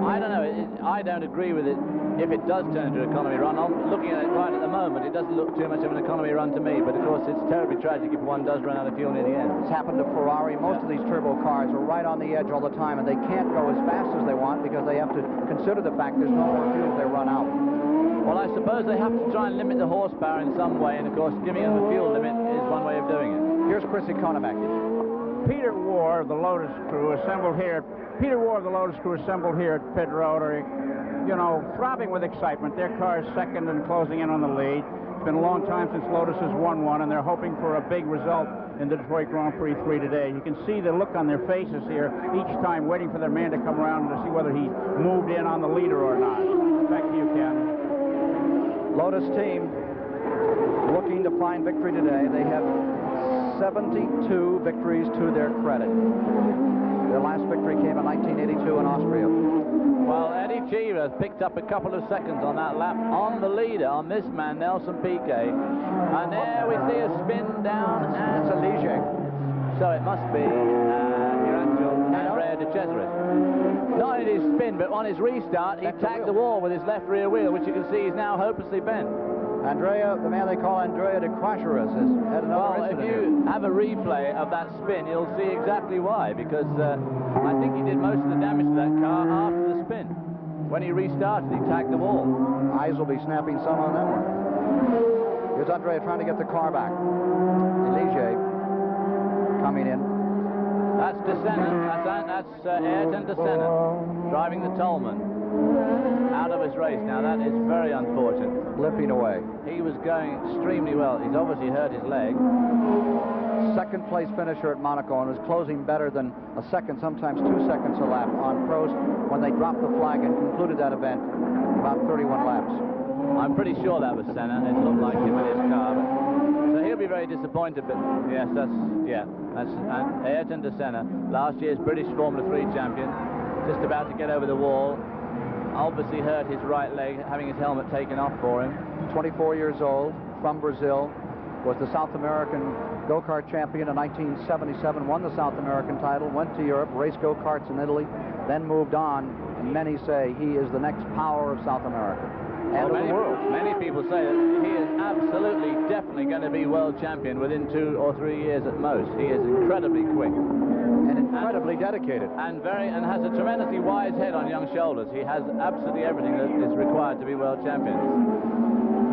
I don't know. I don't agree with it if it does turn into an economy run. I'm looking at it right at the moment. It doesn't look too much of an economy run to me, but of course it's terribly tragic if one does run out of fuel near the end. It's happened to Ferrari. Most of these turbo cars are right on the edge all the time, and they can't go as fast as they want because they have to consider the fact there's no more fuel if they run out. Well, I suppose they have to try and limit the horsepower in some way, and of course giving them the fuel limit is one way of doing it. Here's Chrissy Konamaki. Peter War of the Lotus crew assembled here. Peter War of the Lotus crew assembled here at Pit Road are, you know, throbbing with excitement. Their car is 2nd and closing in on the lead. It's been a long time since Lotus has won one, and they're hoping for a big result in the Detroit Grand Prix 3 today. You can see the look on their faces here each time, waiting for their man to come around to see whether he moved in on the leader or not. Back to you, Ken. Lotus team looking to find victory today. They have 72 victories to their credit. Their last victory came in 1982 in Austria. Well, Eddie Cheever picked up a couple of seconds on that lap on the leader, on this man, Nelson Piquet. And there we see a spin down, and it's a Ligier. So it must be your actual Andrea De Cesaris. Not in his spin, but on his restart, he tagged the wall with his left rear wheel, which you can see is now hopelessly bent. Andrea, the man they call Andrea De Cesaris, has had another incident. Well, if you have a replay of that spin, you'll see exactly why, because I think he did most of the damage to that car after the spin. When he restarted, he tagged the wall. Eyes will be snapping some on that one. Here's Andrea trying to get the car back. Ligier coming in. That's De Senna. That's Ayrton De Senna driving the Tolman out of his race. Now that is very unfortunate. Limping away. He was going extremely well. He's obviously hurt his leg. 2nd place finisher at Monaco, and was closing better than a second, sometimes 2 seconds a lap on Prost when they dropped the flag and concluded that event about 31 laps. I'm pretty sure that was Senna. It looked like him with his car. So he'll be very disappointed, but yes, that's Ayrton De Senna, last year's British Formula 3 champion, just about to get over the wall. Obviously hurt his right leg, having his helmet taken off for him. 24 years old, from Brazil, was the South American go-kart champion in 1977, won the South American title, went to Europe, raced go-karts in Italy, then moved on, and many say he is the next power of South America and of the world. Many people say that he is absolutely, definitely going to be world champion within 2 or 3 years at most. He is incredibly quick. And incredibly dedicated. And has a tremendously wise head on young shoulders. He has absolutely everything that is required to be world champion.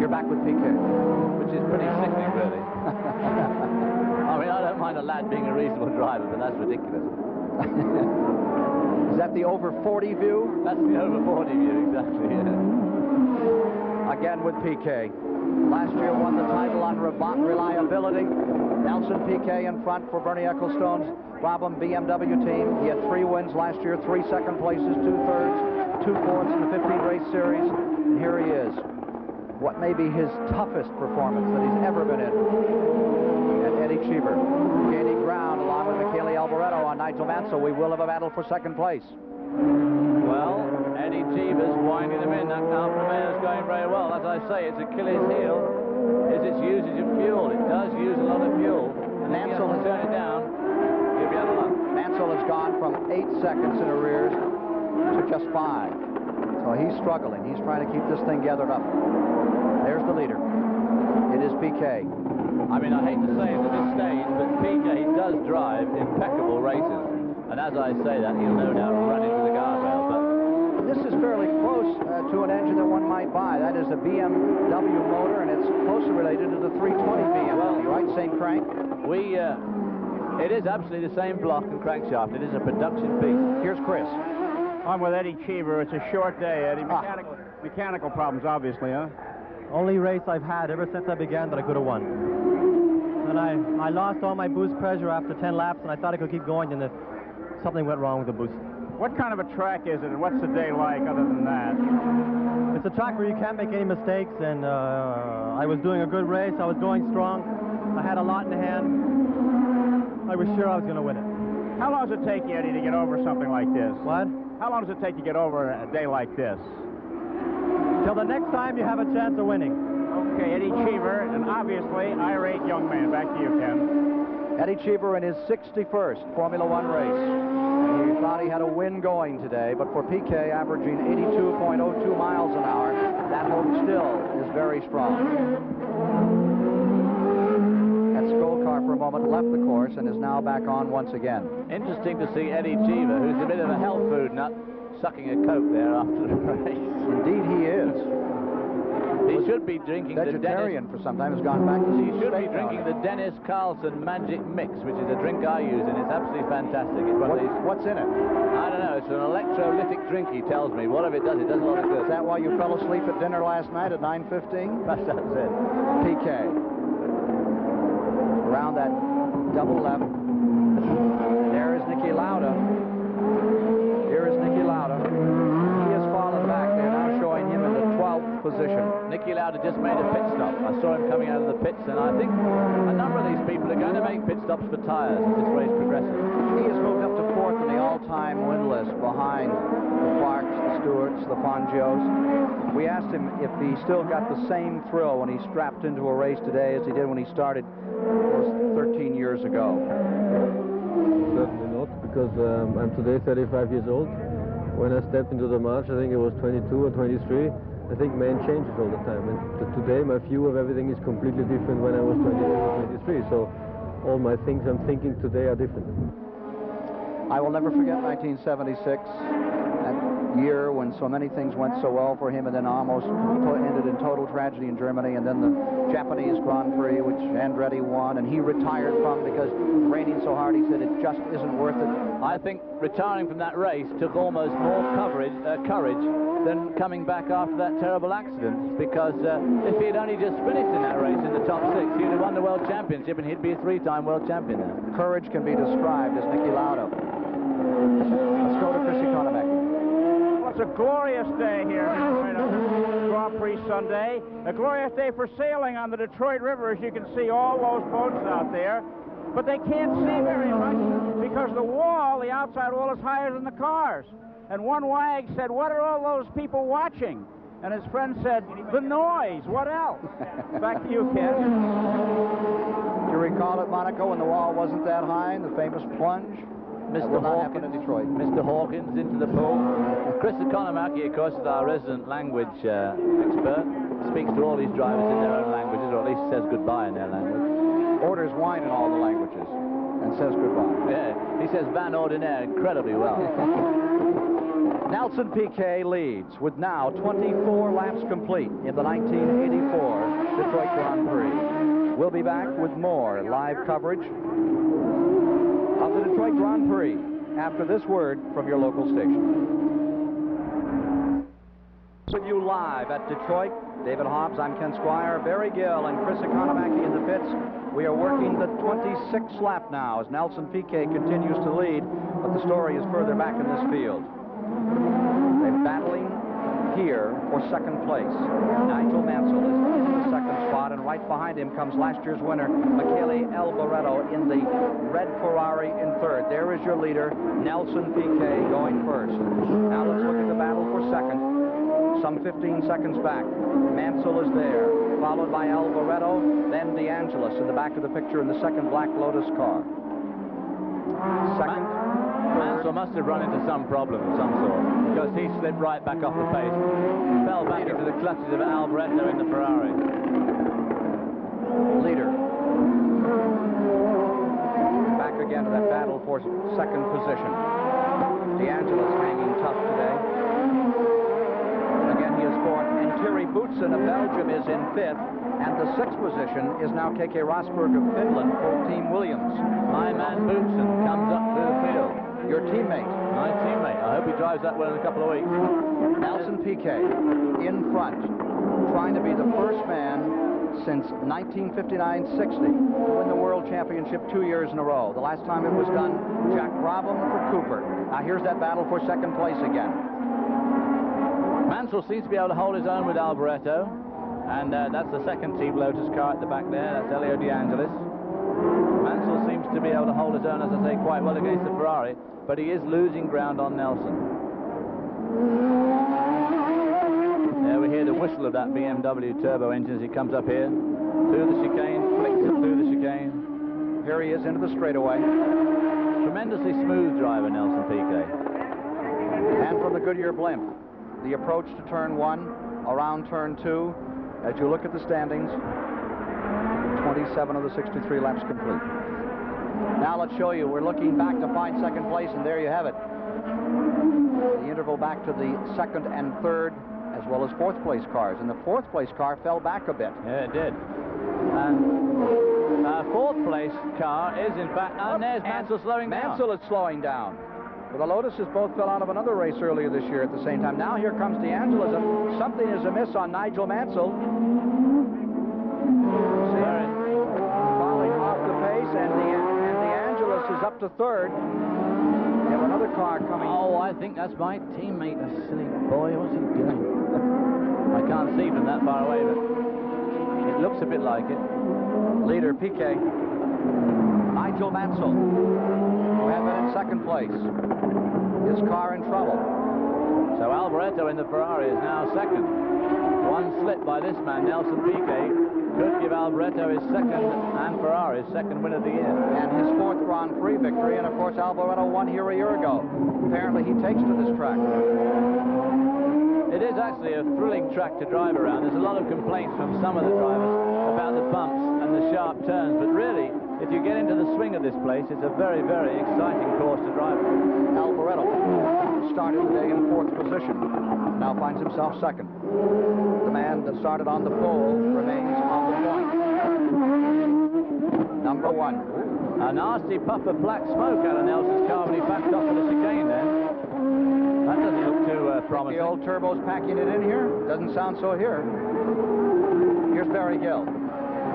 You're back with Piquet. Which is pretty sickening, really. I mean, I don't mind a lad being a reasonable driver, but that's ridiculous. Is that the over 40 view? That's the over 40 view, exactly, yeah. Again with Piquet. Last year won the title on reliability. Nelson Piquet in front for Bernie Ecclestone's Brabham-BMW team. He had 3 wins last year, 3 second places, 2 thirds, 2 fourths in the 15-race series. And here he is. What may be his toughest performance that he's ever been in. And Eddie Cheever gaining ground along with Michele Alboreto on Nigel Mansell. We will have a battle for second place. Well, Eddie Cheever's winding him in. That Alfa Romeo's going very well. As I say, its Achilles heel is its usage of fuel. It does use a lot of fuel. And Mansell has turned it down. He'll be out of luck. Mansell has gone from 8 seconds in arrears to just 5. So he's struggling. He's trying to keep this thing gathered up. There's the leader. It is Piquet. I mean, I hate to say it at this stage, but Piquet does drive impeccable races. And as I say that, he'll no doubt run into the guardrail. But this is fairly close to an engine that one might buy. That is a BMW motor, and it's closely related to the 320 BMW, right? Same crank? It is absolutely the same block and crankshaft. It is a production piece. Here's Chris. I'm with Eddie Cheever. It's a short day, Eddie. Mechanical problems, obviously, huh? Only race I've had ever since I began that I could have won. And I lost all my boost pressure after 10 laps, and I thought I could keep going, and then something went wrong with the boost. What kind of a track is it, and what's the day like other than that? It's a track where you can't make any mistakes, and I was doing a good race. I was going strong. I had a lot in the hand. I was sure I was going to win it. How long does it take you, Eddie, to get over something like this? What? How long does it take to get over a day like this? Till the next time you have a chance of winning. Okay, Eddie Cheever, an obviously irate young man. Back to you, Ken. Eddie Cheever in his 61st Formula One race. He thought he had a win going today, but for Piquet averaging 82.02 miles an hour, that hope still is very strong. That Skoll car for a moment left the course and is now back on once again. Interesting to see Eddie Cheever, who's a bit of a health food nut, sucking a Coke there after the race. Indeed he is. He should be drinking vegetarian the Dennis, for some time, has gone back to he should be drinking the Dennis Carlson Magic Mix, which is a drink I use, and it's absolutely fantastic. It's one of these. What's in it? I don't know. It's an electrolytic drink, he tells me. Whatever it does a lot of good. Is that why you fell asleep at dinner last night at 9:15? That's it. Piquet. Around that double left. There is Niki Lauda. Here is Niki Lauda. He has fallen back. They're now showing him in the 12th position. Niki Lauda just made a pit stop. I saw him coming out of the pits, and I think a number of these people are going to make pit stops for tires as this race progresses. He has moved up to 4th in the all-time win list behind the Clarks, the Stewarts, the Fangios. We asked him if he still got the same thrill when he strapped into a race today as he did when he started 13 years ago. Certainly not, because I'm today 35 years old. When I stepped into the march, I think it was 22 or 23. I think man changes all the time, and today my view of everything is completely different when I was 22 or 23. So all my things I'm thinking today are different. I will never forget 1976, that year when so many things went so well for him and then almost ended in total tragedy in Germany, and then the Japanese Grand Prix, which Andretti won, and he retired from because raining so hard, he said it just isn't worth it. I think retiring from that race took almost more courage than coming back after that terrible accident, because if he had only just finished in that race in the top 6, he'd have won the World Championship and he'd be a 3-time World Champion now. Courage can be described as Niki Lauda. Let's go to Chris Economec. Well, it's a glorious day here on the Grand Prix Sunday. A glorious day for sailing on the Detroit River. As you can see, all those boats out there. But they can't see very much because the outside wall is higher than the cars. And one wag said, "What are all those people watching?" And his friend said, "The noise. What else?" Back to you, Ken. Do you recall at Monaco when the wall wasn't that high and the famous plunge? Mr. Hawkins, Mr. Hawkins into the pool. Chris Economaki, of course, is our resident language expert. Speaks to all these drivers in their own languages, or at least says goodbye in their language. Orders wine in all the languages and says goodbye. Yeah, he says Van Ordinaire incredibly well. Nelson Piquet leads with now 24 laps complete in the 1984 Detroit Grand Prix. We'll be back with more live coverage of the Detroit Grand Prix after this word from your local station. With you live at Detroit, David Hobbs, I'm Ken Squire, Barry Gill and Chris Economaki in the pits. We are working the 26th lap now as Nelson Piquet continues to lead, but the story is further back in this field. They're battling here for second place. Nigel Mansell is in the second spot, and right behind him comes last year's winner, Michele Alboreto, in the red Ferrari in third. There is your leader, Nelson Piquet, going first. Now let's look at the battle for second. Some 15 seconds back. Mansell is there, followed by Alboreto, then DeAngelis in the back of the picture in the second Black Lotus car. Second. Mansell must have run into some problem of some sort, because he slipped right back off the pace, fell back into the clutches of Alboreto in the Ferrari. Leader. Back again to that battle for second position. DeAngelis hanging tough today. Again, he is fourth, and Thierry Boutsen of Belgium is in fifth, and the sixth position is now Keke Rosberg of Finland for Team Williams. My man Boutsen comes up through the field. Your teammate. My teammate. I hope he drives that well in a couple of weeks. Nelson Piquet in front, trying to be the first man since 1959-60 to win the World Championship 2 years in a row. The last time it was done, Jack Brabham for Cooper. Now here's that battle for second place again. Mansell seems to be able to hold his own with Alboreto, and that's the second Team Lotus car at the back there. That's Elio De Angelis. Mansell seems to be able to hold his own, as I say, quite well against the Ferrari, but he is losing ground on Nelson. There we hear the whistle of that BMW turbo engine as he comes up here through the chicane, flicks it through the chicane. Here he is into the straightaway. Tremendously smooth driver, Nelson Piquet. And from the Goodyear blimp, the approach to turn one, around turn two. As you look at the standings, 27 of the 63 laps complete. Now let's show you, we're looking back to find second place, and there you have it. The interval back to the second and third, as well as fourth place cars. And the fourth place car fell back a bit. Yeah, it did. And fourth place car is in fact, and there's Mansell slowing down. Mansell is slowing down. Well, the Lotuses both fell out of another race earlier this year at the same time. Now here comes DeAngelis. Something is amiss on Nigel Mansell. Falling off the pace, and DeAngelis is up to third. We have another car coming. Oh, I think that's my teammate. A silly boy. What's he doing? I can't see from that far away, but it looks a bit like it. Leader Piquet. Nigel Mansell, who had been in second place. His car in trouble. So Alboreto in the Ferrari is now second. One slip by this man, Nelson Piquet, could give Alboreto his second and Ferrari's second win of the year. And his fourth Grand Prix victory, and of course Alboreto won here a year ago. Apparently he takes to this track. It is actually a thrilling track to drive around. There's a lot of complaints from some of the drivers about the bumps and the sharp turns, but really, if you get into the swing of this place, it's a very, very exciting course to drive. Alboreto started the day in fourth position, now finds himself second. The man that started on the pole remains on the point. Number one. A nasty puff of black smoke out of Nelson's car when he backed off of the chicane there. That doesn't look too promising. The old turbo's packing it in here. Doesn't sound so here. Here's Barry Gill.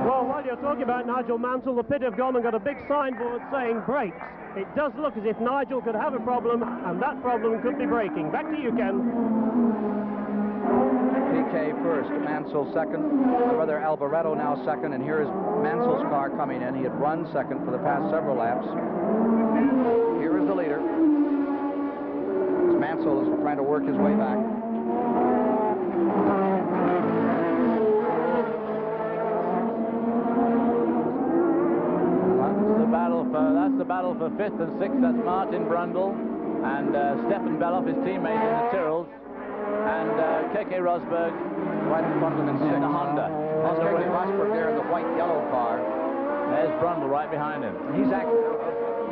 Well, while you're talking about Nigel Mansell, the pit have gone and got a big signboard saying brakes. It does look as if Nigel could have a problem, and that problem could be braking. Back to you, Ken. Piquet first, Mansell second, or rather Alboreto now second, and here is Mansell's car coming in. He had run second for the past several laps. Here is the leader. Mansell is trying to work his way back. That's the battle for fifth and sixth. That's Martin Brundle and Stefan Beloff, his teammate in the Tyrrells, and Keke Rosberg right in front of him in the Honda. That's Keke Rosberg there in the white-yellow car. There's Brundle right behind him.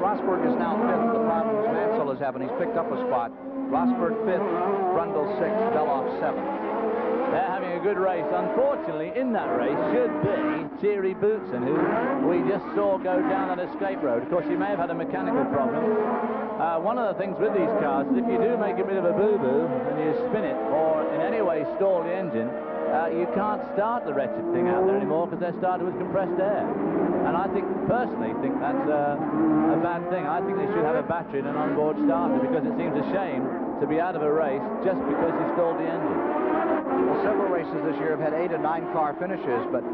Rosberg is now fifth. The problems Mansell is having, he's picked up a spot. Rosberg fifth, Brundle sixth, Beloff seventh. They're having a good race. Unfortunately, in that race should be Thierry Boutsen, who we just saw go down that escape road. Of course, he may have had a mechanical problem. One of the things with these cars is if you do make a bit of a boo-boo and you spin it or in any way stall the engine, you can't start the wretched thing out there anymore because they're started with compressed air. And I personally think that's a bad thing. I think they should have a battery and an onboard starter because it seems a shame to be out of a race just because you stalled the engine. Well, several races this year have had 8 or 9 car finishes, but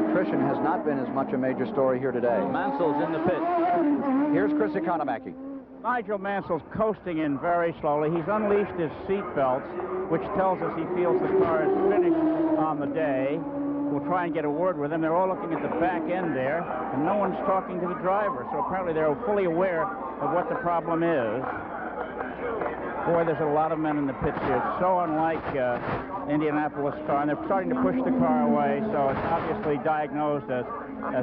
attrition has not been as much a major story here today. Mansell's in the pit. Here's Chris Economaki. Nigel Mansell's coasting in very slowly. He's unleashed his seat belts, which tells us he feels the car is finished on the day. We'll try and get a word with him. They're all looking at the back end there, and no one's talking to the driver, so apparently they're fully aware of what the problem is. Boy, there's a lot of men in the pits here. It's so unlike Indianapolis car, and they're starting to push the car away, so it's obviously diagnosed as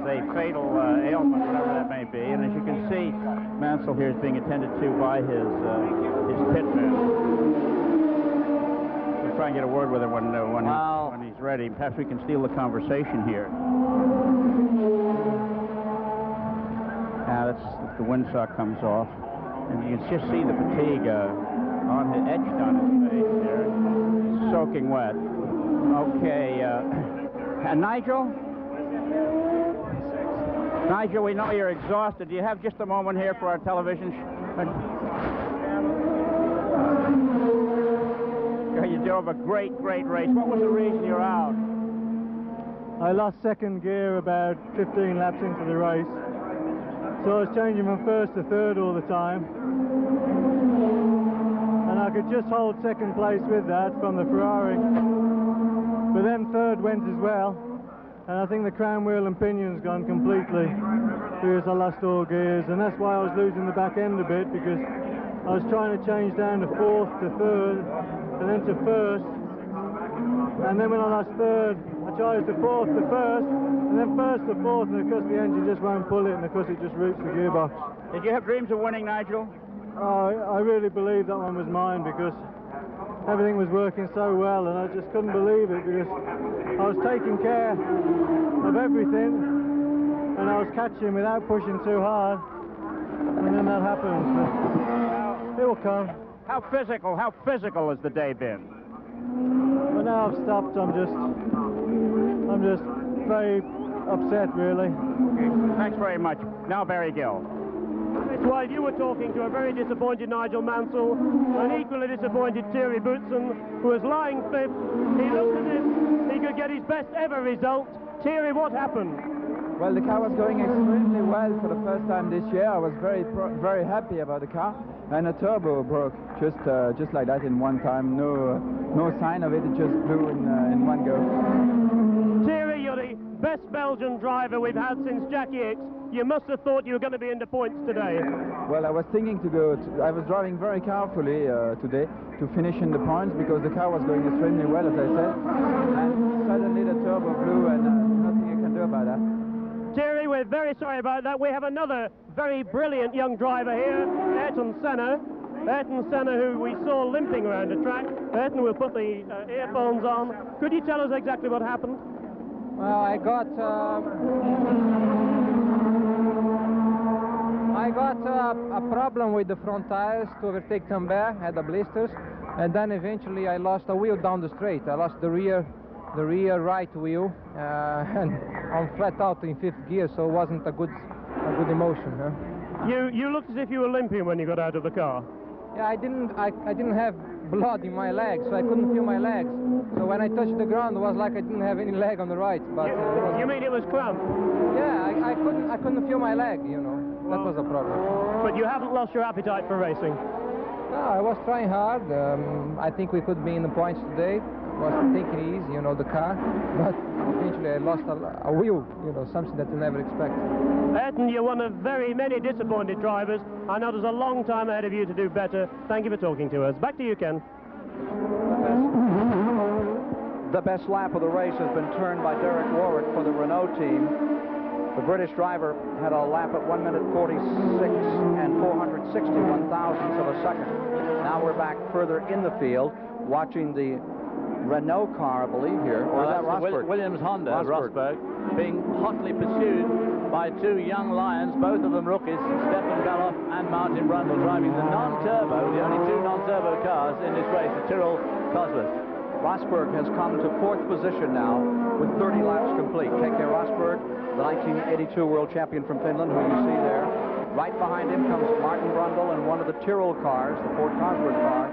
a fatal ailment, whatever that may be. And as you can see, Mansell here is being attended to by his pitman. We'll try and get a word with him when he's ready. Perhaps we can steal the conversation here. Now, the windsock comes off, and you can just see the fatigue etched on his face there. It's soaking wet. Okay, Nigel? Nigel, we know you're exhausted. Do you have just a moment here for our television? You drove a great race. What was the reason you're out? I lost second gear about 15 laps into the race. So I was changing from first to third all the time. And I could just hold second place with that from the Ferrari. But then third went as well. And I think the crown wheel and pinion's gone completely because I lost all gears. And that's why I was losing the back end a bit, because I was trying to change down to fourth to third and then to first. And then when I lost third, I changed to fourth to first and then first to fourth, and of course the engine just won't pull it, and of course it just roots the gearbox. Did you have dreams of winning, Nigel? I really believe that one was mine because everything was working so well, and I just couldn't believe it because I was taking care of everything and I was catching without pushing too hard, and then that happens. It will come. How physical has the day been? Well, now I've stopped. I'm just very upset, really. Okay. Thanks very much. Now Barry Gill. It's while you were talking to a very disappointed Nigel Mansell, an equally disappointed Thierry Boutsen, who was lying fifth. He looked as if he could get his best ever result. Thierry, what happened? Well, the car was going extremely well for the first time this year. I was very happy about the car, and a turbo broke just like that in one time. No sign of it. It just blew in one go. Thierry, you're the best Belgian driver we've had since Jackie Hicks. You must have thought you were going to be in the points today. Well, I was thinking I was driving very carefully today to finish in the points because the car was going extremely well, as I said, and suddenly the turbo blew, and nothing you can do about that. Thierry, we're very sorry about that. We have another very brilliant young driver here, Ayrton Senna. Ayrton Senna, who we saw limping around the track. Ayrton will put the earphones on. Could you tell us exactly what happened? Well, I got a problem with the front tires to overtake Tambert, had the blisters, and then eventually I lost a wheel down the straight. I lost the rear right wheel, and I'm flat out in fifth gear, so it wasn't a good emotion. Huh? You looked as if you were limping when you got out of the car. Yeah, I didn't have blood in my legs, so I couldn't feel my legs. So when I touched the ground, it was like I didn't have any leg on the right. But you mean it was cramped? Yeah, I couldn't feel my leg. You know, that was a problem. But you haven't lost your appetite for racing. No, I was trying hard. I think we could be in the points today. I was taking it easy, you know, the car. But eventually I lost a wheel, you know, something that you never expect. Ayrton, you're one of very many disappointed drivers. I know there's a long time ahead of you to do better. Thank you for talking to us. Back to you, Ken. The best lap of the race has been turned by Derek Warwick for the Renault team. The British driver had a lap at 1 minute 46 and 461 thousandths of a second. Now we're back further in the field, watching the Renault car, I believe, here. Or is that Rosberg? Williams Honda, Rosberg, being hotly pursued by two young lions, both of them rookies, Stefan Beloff and Martin Brundle, driving the non-turbo, the only two non-turbo cars in this race, the Tyrrell Cosworth. Rosberg has come to 4th position now with 30 laps complete. Keke Rosberg, the 1982 world champion from Finland, who you see there. Right behind him comes Martin Brundle and one of the Tyrrell cars, the Ford Cosworth car.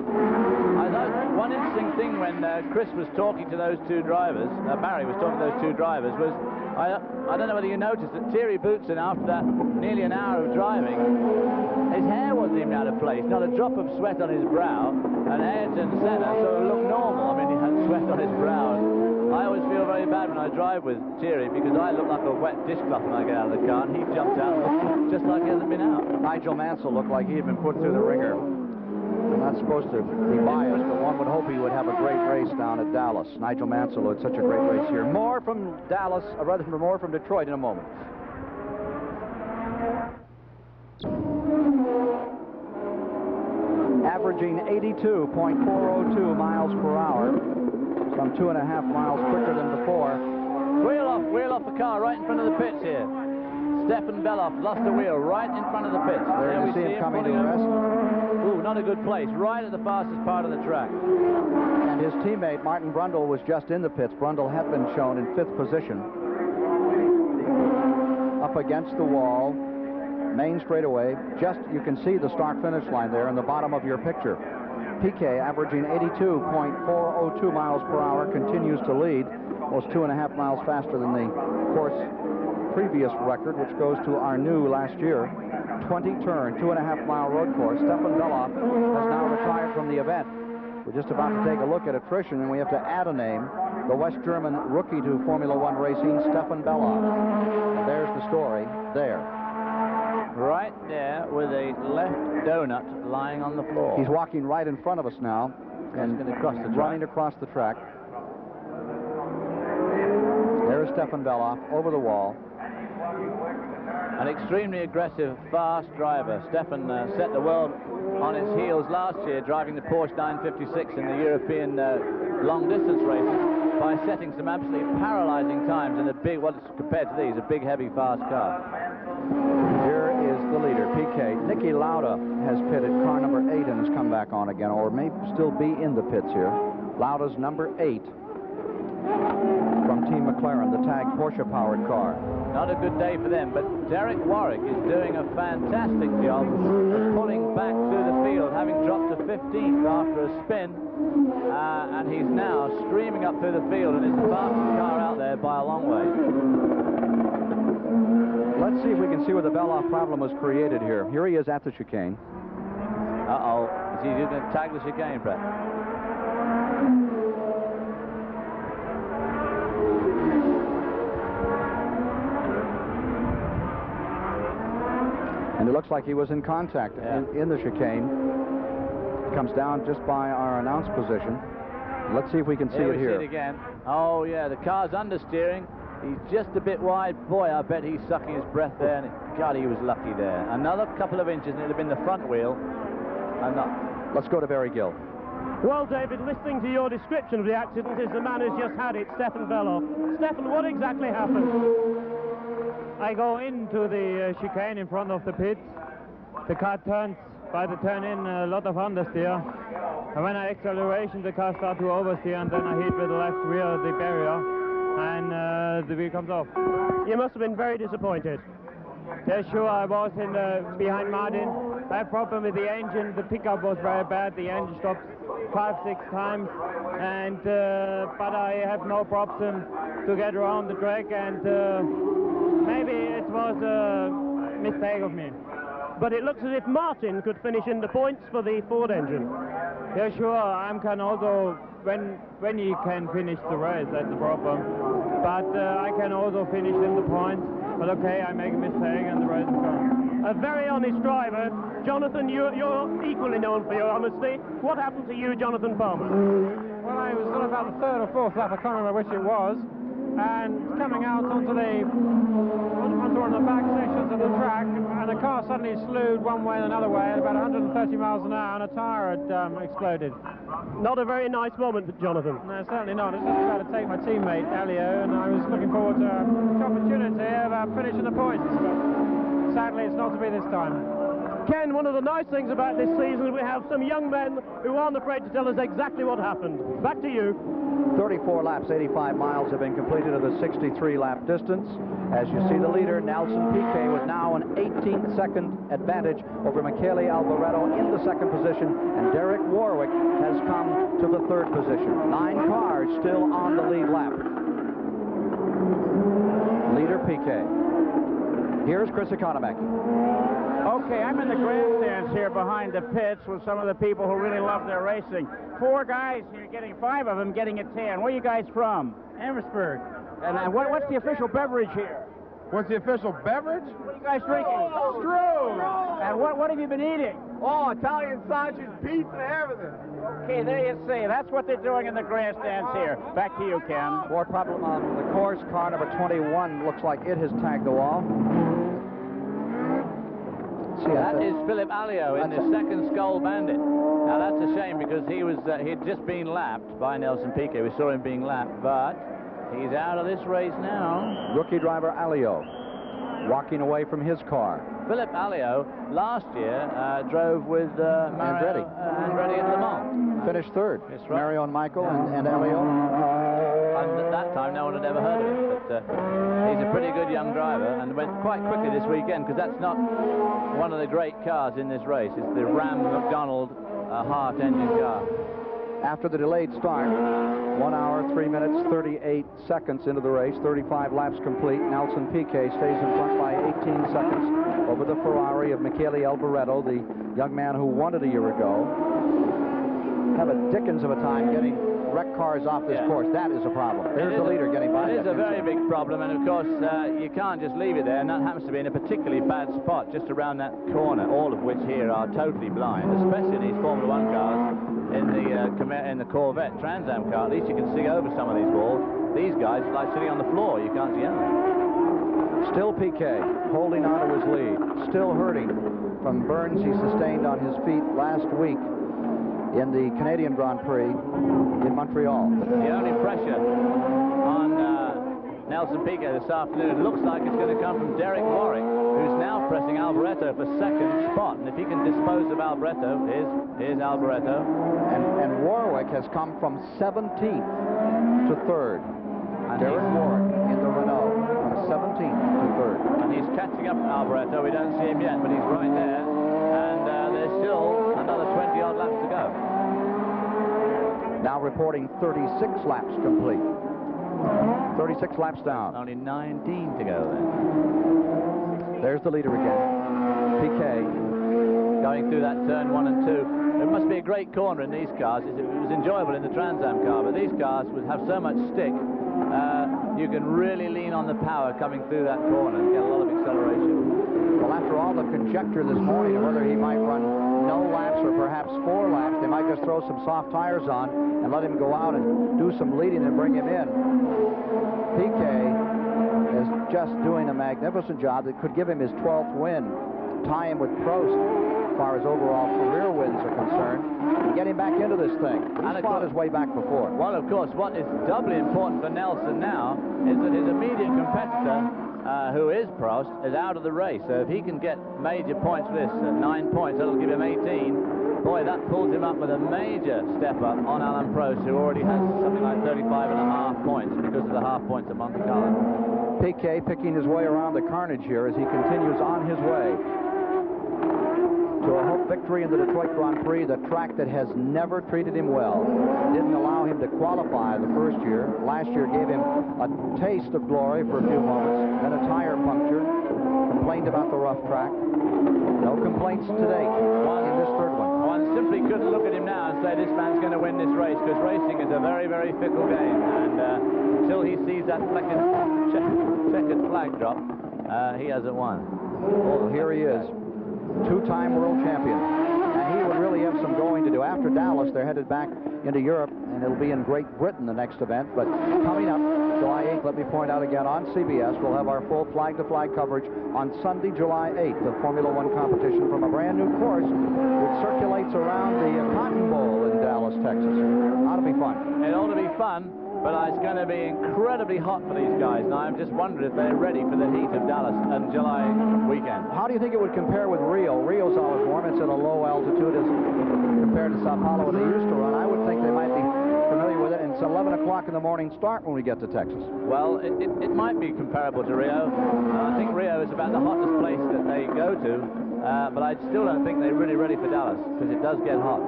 I thought one interesting thing when Chris was talking to those two drivers, Barry was talking to those two drivers, was I don't know whether you noticed that Thierry Boutsen, after that nearly an hour of driving, his hair wasn't even out of place, not a drop of sweat on his brow, and Ayrton Senna sort of looked normal. I mean, he had sweat on his brow. I always feel very bad when I drive with Thierry because I look like a wet dishcloth when I get out of the car, and he jumped out just like he hasn't been out. Nigel Mansell looked like he had been put through the ringer. I'm not supposed to be biased, but one would hope he would have a great race down at Dallas. Nigel Mansell had such a great race here. More from Dallas, rather than more from Detroit in a moment. Averaging 82.402 miles per hour, some 2.5 miles quicker than before. Wheel off the car right in front of the pits here. Stefan Beloff lost the wheel right in front of the pits. There we see him coming to rest. Ooh, not a good place, right at the fastest part of the track. And his teammate, Martin Brundle, was just in the pits. Brundle had been shown in 5th position. Up against the wall, main straightaway. Just, you can see the start-finish line there in the bottom of your picture. Piquet, averaging 82.402 miles per hour, continues to lead. Almost 2.5 miles faster than the course previous record, which goes to our new last year 20-turn, 2.5-mile road course. Stefan Beloff has now retired from the event. We're just about to take a look at attrition, and we have to add a name. The West German rookie to Formula One racing, Stefan Beloff. There's the story there. Right there with a left donut lying on the floor. He's walking right in front of us now and running across the track. There's Stefan Beloff over the wall. An extremely aggressive, fast driver. Stefan set the world on its heels last year, driving the Porsche 956 in the European long-distance races by setting some absolutely paralyzing times in a big, what's compared to these, a big, heavy, fast car. Here is the leader, Piquet. Niki Lauda has pitted car number 8 and has come back on again, or may still be in the pits here. Lauda's number 8 from Team McLaren, the tag Porsche-powered car. Not a good day for them, but Derek Warwick is doing a fantastic job of pulling back through the field, having dropped to 15th after a spin, and he's now streaming up through the field and is the fastest car out there by a long way. Let's see if we can see where the Beloff problem was created here. Here he is at the chicane. Uh-oh. Is he going to tag the chicane, Brett? And it looks like he was in contact in the chicane. Comes down just by our announce position. Let's see if we can see it here. See it again. Oh, yeah, the car's understeering. He's just a bit wide. Boy, I bet he's sucking his breath there. And God, he was lucky there. Another couple of inches, and it'd have been the front wheel. And not. Let's go to Barry Gill. Well, David, listening to your description of the accident is the man who's just had it, Stefan Beloff. Stefan, what exactly happened? I go into the chicane in front of the pits. The car turns by the turn-in, a lot of understeer. And when I acceleration, the car starts to oversteer, and then I hit with the left rear the barrier, and the wheel comes off. You must have been very disappointed. Yeah, sure, I was in behind Martin. I had a problem with the engine. The pickup was very bad. The engine stopped 5-6 times, and but I have no problem to get around the track, and maybe it was a mistake of me. But it looks as if Martin could finish in the points for the Ford engine. Yeah, sure, I can also, when he can finish the race, that's the problem. But I can also finish in the points. But okay, I make a mistake and the race is gone. A very honest driver. Jonathan, you're equally known for your honesty. What happened to you, Jonathan Palmer? Well, I was on about the 3rd or 4th lap, I can't remember which it was, and coming out onto one of the back sections of the track, and the car suddenly slewed one way and another way at about 130 miles an hour, and a tyre had exploded. Not a very nice moment, Jonathan. No, certainly not. I was just about to take my teammate, Elio, and I was looking forward to an opportunity of finishing the points, but sadly it's not to be this time. Ken, one of the nice things about this season is we have some young men who aren't afraid to tell us exactly what happened. Back to you. 34 laps, 85 miles have been completed of the 63-lap distance. As you see the leader, Nelson Piquet, with now an 18-second advantage over Michele Alboreto in the second position, and Derek Warwick has come to the third position. 9 cars still on the lead lap. Leader Piquet. Here's Chris Economaki. Okay, I'm in the grandstands here behind the pits with some of the people who really love their racing. 4 guys here, getting 5 of them getting a tan. Where are you guys from? Amherstburg. And what's the official beverage here? What's the official beverage? What are you guys drinking? Stroh. And what have you been eating? Oh, Italian sausage, pizza, everything. Okay, there you see. That's what they're doing in the grandstands here. Back to you, Ken. More problem on the course. Car number 21 looks like it has tagged the wall. That is Philip Alliot in the second Skull Bandit. Now that's a shame because he'd just been lapped by Nelson Piquet. We saw him being lapped, but he's out of this race now. Rookie driver Alliot walking away from his car. Philip Alliot last year drove with Andretti at Le Mans. Finished third. That's right. Mario and Michael and Alliot. And at that time, no one had ever heard of him. But he's a pretty good young driver and went quite quickly this weekend because that's not one of the great cars in this race. It's the Ram McDonald Hart engine car. After the delayed start, 1 hour, 3 minutes, 38 seconds into the race, 35 laps complete. Nelson Piquet stays in front by 18 seconds over the Ferrari of Michele Alboreto, the young man who won it a year ago. Have a dickens of a time getting wrecked cars off this course. That is a problem. There's the leader getting by. It is a very big problem, and of course you can't just leave it there, and that happens to be in a particularly bad spot just around that corner, all of which here are totally blind, especially in these Formula 1 cars. In the Corvette Trans Am car, at least you can see over some of these walls. These guys are like sitting on the floor. You can't see anything. Still Piquet holding on to his lead. Still hurting from burns he sustained on his feet last week in the Canadian Grand Prix in Montreal. The only pressure on Nelson Piquet this afternoon looks like it's going to come from Derek Warwick, who's now pressing Alboreto for second spot. And if he can dispose of Alboreto, here's Alboreto. And Warwick has come from 17th to 3rd. And Derek Warwick in the Renault from 17th to 3rd. And he's catching up to Alboreto. We don't see him yet, but he's right there. And there's still another 20-odd laps to go. Now reporting 36 laps complete. 36 laps down. Only 19 to go then. There's the leader again. Piquet. Going through that turn 1 and 2. It must be a great corner in these cars. It was enjoyable in the Trans Am car, but these cars would have so much stick. You can really lean on the power coming through that corner and get a lot of acceleration. Well, after all the conjecture this morning of whether he might run no laps or perhaps 4 laps, they might just throw some soft tires on and let him go out and do some leading and bring him in. Piquet is just doing a magnificent job that could give him his 12th win, tie him with Prost as far as overall career wins are concerned, and get him back into this thing. He's fought his way back before. Well, of course, what is doubly important for Nelson now is that his immediate competitor, who is Prost, is out of the race. So if he can get major points for this, 9 points, that'll give him 18. Boy, that pulls him up with a major step up on Alain Prost, who already has something like 35.5 points because of the half points at Monte Carlo. Piquet picking his way around the carnage here as he continues on his way to a hope victory in the Detroit Grand Prix, the track that has never treated him well. Didn't allow him to qualify the first year. Last year gave him a taste of glory for a few moments, then a tire puncture, complained about the rough track. No complaints to date in this third one. One simply couldn't look at him now and say this man's going to win this race, because racing is a very, very fickle game, and until he sees that checkered flag drop, he hasn't won. Well, here he is. 2-time world champion, and he would really have some going to do. After Dallas, they're headed back into Europe, and it'll be in Great Britain the next event. But coming up, July 8th, let me point out again, on CBS, we'll have our full flag-to-flag coverage on Sunday, July 8th, of Formula One competition from a brand new course which circulates around the Cotton Bowl in Dallas, Texas. Ought to be fun. It ought to be fun, but it's going to be incredibly hot for these guys. Now, I'm just wondering if they're ready for the heat of Dallas and July weekend. How do you think it would compare with Rio? Rio's always warm. It's at a low altitude as compared to Sao Paulo, where they used to run. I would think they might be familiar with it, and it's 11 o'clock in the morning start when we get to Texas. Well, it might be comparable to Rio. I think Rio is about the hottest place that they go to, but I still don't think they're really ready for Dallas, because it does get hot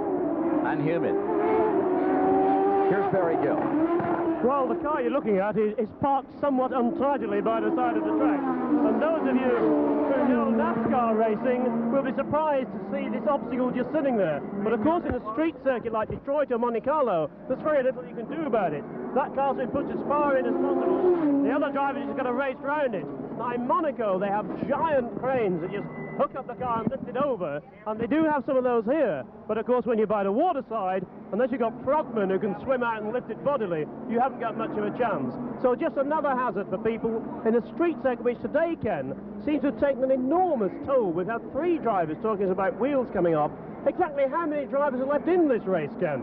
and humid. Here's Barry Gill. Well, the car you're looking at is parked somewhat untidily by the side of the track. And those of you who know NASCAR racing will be surprised to see this obstacle just sitting there. But of course, in a street circuit like Detroit or Monte Carlo, there's very little you can do about it. That car's been pushed as far in as possible. The other driver is going to race around it. Now, in Monaco, they have giant cranes that just hook up the car and lift it over, and they do have some of those here. But of course, when you're by the waterside, unless you've got frogmen who can swim out and lift it bodily, you haven't got much of a chance. So just another hazard for people in a street circuit, which today, Ken, seems to have taken an enormous toll. We've had 3 drivers talking about wheels coming off. Exactly how many drivers are left in this race, Ken?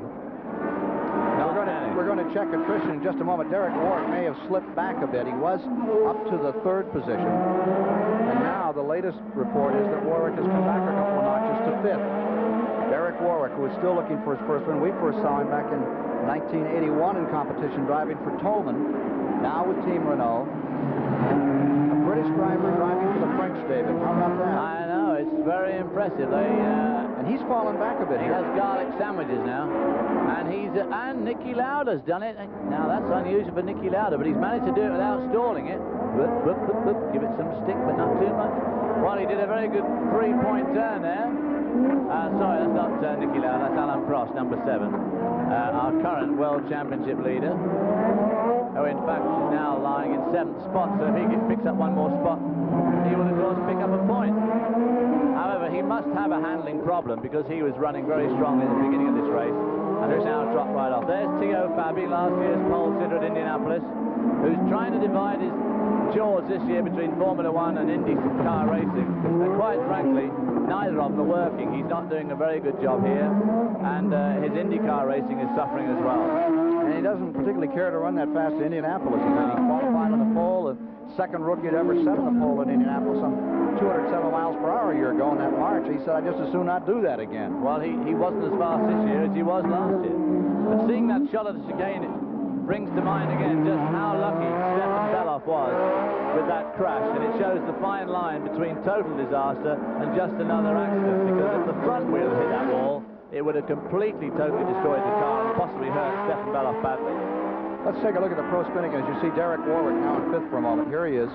We're going to check attrition in just a moment. Derek Warwick may have slipped back a bit. He was up to the 3rd position. And now the latest report is that Warwick has come back a couple of notches to 5th. Derek Warwick, who is still looking for his first win. We first saw him back in 1981 in competition driving for Tolman, now with Team Renault. A British driver driving for the French, David. How about that? I know, it's very impressive. And he's fallen back a bit he here. has garlic sandwiches now. And Nicky Lauda's done it. Now, that's unusual for Nicky Lauda, but he's managed to do it without stalling it. Give it some stick, but not too much. Well, he did a very good 3-point turn there. Sorry, that's not Nicky Lauda, that's Alan Prost, number 7. Our current World Championship leader, who in fact is now lying in 7th spot, so if he picks up one more spot, he will of course pick up a point. However, he must have a handling problem, because he was running very strongly at the beginning of this race, and has now dropped right off. There's Tio Fabi, last year's pole sitter at Indianapolis, who's trying to divide his chores this year between Formula One and Indy car racing, and quite frankly, neither of them are working. He's not doing a very good job here, and his IndyCar racing is suffering as well. And he doesn't particularly care to run that fast in Indianapolis. He qualified on the pole, the second rookie to ever set on the pole in Indianapolis, some 207 miles per hour a year ago in that March. He said, I'd just as soon not do that again. Well, he wasn't as fast this year as he was last year. But seeing that shot of the chicane, it brings to mind again just how lucky Stefan Beloff was with that crash, and it shows the fine line between total disaster and just another accident, because if the front wheel hit that wall, it would have completely, totally destroyed the car and possibly hurt Stefan Beloff badly. Let's take a look at the pro spinning as you see Derek Warwick now in 5th for a moment. Here he is.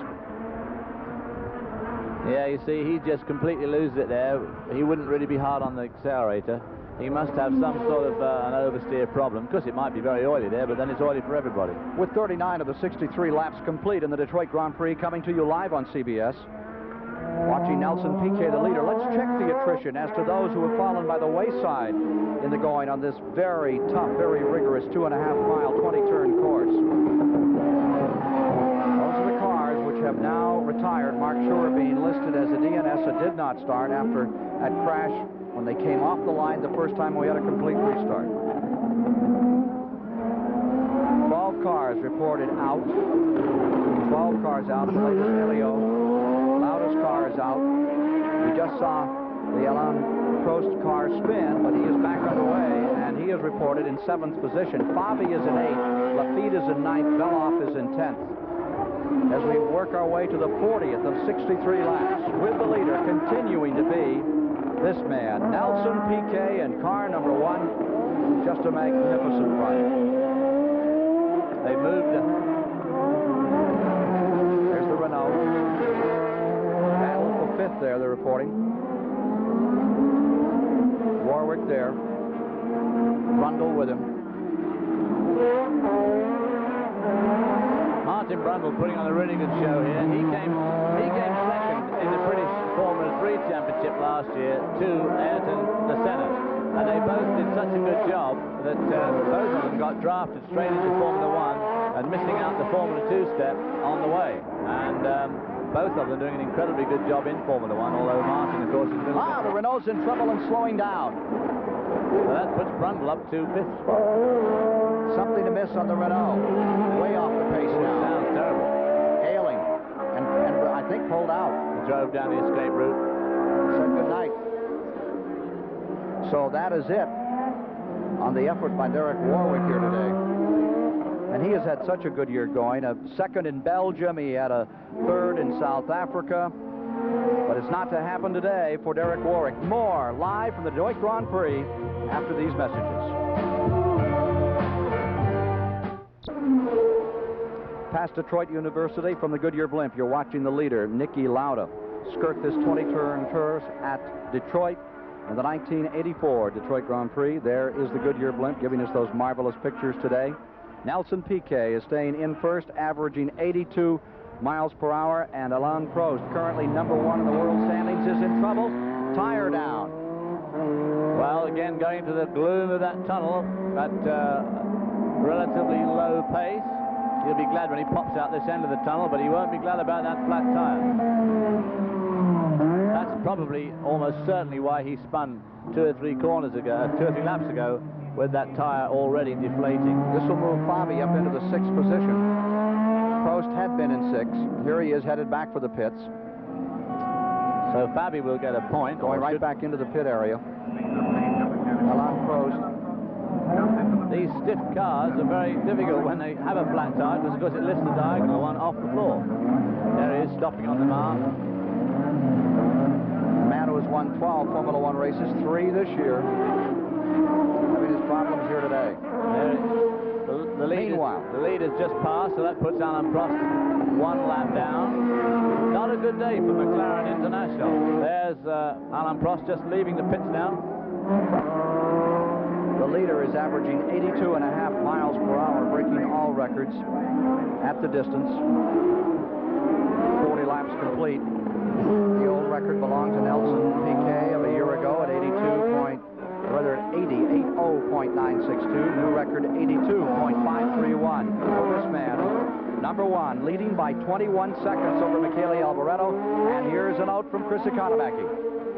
Yeah, you see, he just completely loses it there. He wouldn't really be hard on the accelerator. He must have some sort of an oversteer problem, because it might be very oily there, but then it's oily for everybody. With 39 of the 63 laps complete in the Detroit Grand Prix, coming to you live on CBS. Watching Nelson Piquet, the leader. Let's check the attrition as to those who have fallen by the wayside in the going on this very tough, very rigorous 2.5-mile, 20-turn course. Those are the cars which have now retired. Mark Schur being listed as a DNS that did not start after that crash when they came off the line the first time we had a complete restart. 12 cars reported out. 12 cars out. The latest Helio. Lauda's car is out. We just saw the Alain Prost car spin, but he is back underway, and he is reported in 7th position. Fabi is in 8th. Lafitte is in 9th. Beloff is in 10th. As we work our way to the 40th of 63 laps, with the leader continuing to be this man, Nelson Piquet, in car number 1. Just a magnificent ride. They moved. There's the Renault. Battle for 5th there, they're reporting. Warwick there. Brundle with him. Martin Brundle putting on a really good show here. He came second in the British Formula 3 Championship last year to Ayrton Senna. And they both did such a good job that both of them got drafted straight into Formula 1 and missing out the Formula 2 step on the way. And both of them doing an incredibly good job in Formula 1, although Martin, of course, is a little the Renault's in trouble and slowing down. So that puts Brundle up to 5th spot. Something to miss on the Renault. Way off the pace now. Sounds terrible. Ailing. And I think pulled out. He drove down the escape route. Said good night. So that is it on the effort by Derek Warwick here today. And he has had such a good year going. A second in Belgium. He had a third in South Africa. But it's not to happen today for Derek Warwick. More live from the Detroit Grand Prix after these messages. Past Detroit University from the Goodyear blimp, you're watching the leader, Niki Lauda, skirt this 20-turn course at Detroit in the 1984 Detroit Grand Prix. There is the Goodyear blimp giving us those marvelous pictures today. Nelson Piquet is staying in first, averaging 82 miles per hour, and Alain Prost, currently number 1 in the world standings, is in trouble. Tire down. Well, again, going to the gloom of that tunnel at relatively low pace. He'll be glad when he pops out this end of the tunnel, but he won't be glad about that flat tire. That's probably almost certainly why he spun 2 or 3 laps ago with that tire already deflating. This will move Fabi up into the 6th position. Prost had been in 6th. Here he is headed back for the pits. So Fabi will get a point. Going right back into the pit area. Alain Prost. These stiff cars are very difficult when they have a flat tire because, of course, it lifts the diagonal one off the floor. There he is, stopping on the mark. A man who has won 12 Formula 1 races, 3 this year. Having his problems here today. Meanwhile, the lead has just passed, so that puts Alain Prost 1 lap down. Not a good day for McLaren International. There's Alain Prost just leaving the pits now. The leader is averaging 82.5 miles per hour, breaking all records at the distance. 40 laps complete. The old record belonged to Nelson Piquet of a year ago at 80.962. New record 82.531 for this man. Number 1, leading by 21 seconds over Michele Alboreto. And here's a note from Chris Economaki.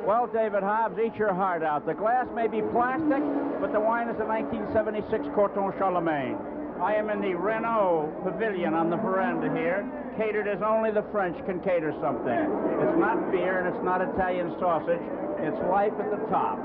Well, David Hobbs, eat your heart out. The glass may be plastic, but the wine is a 1976 Corton Charlemagne. I am in the Renault Pavilion on the veranda here, catered as only the French can cater something. It's not beer and it's not Italian sausage. It's life at the top.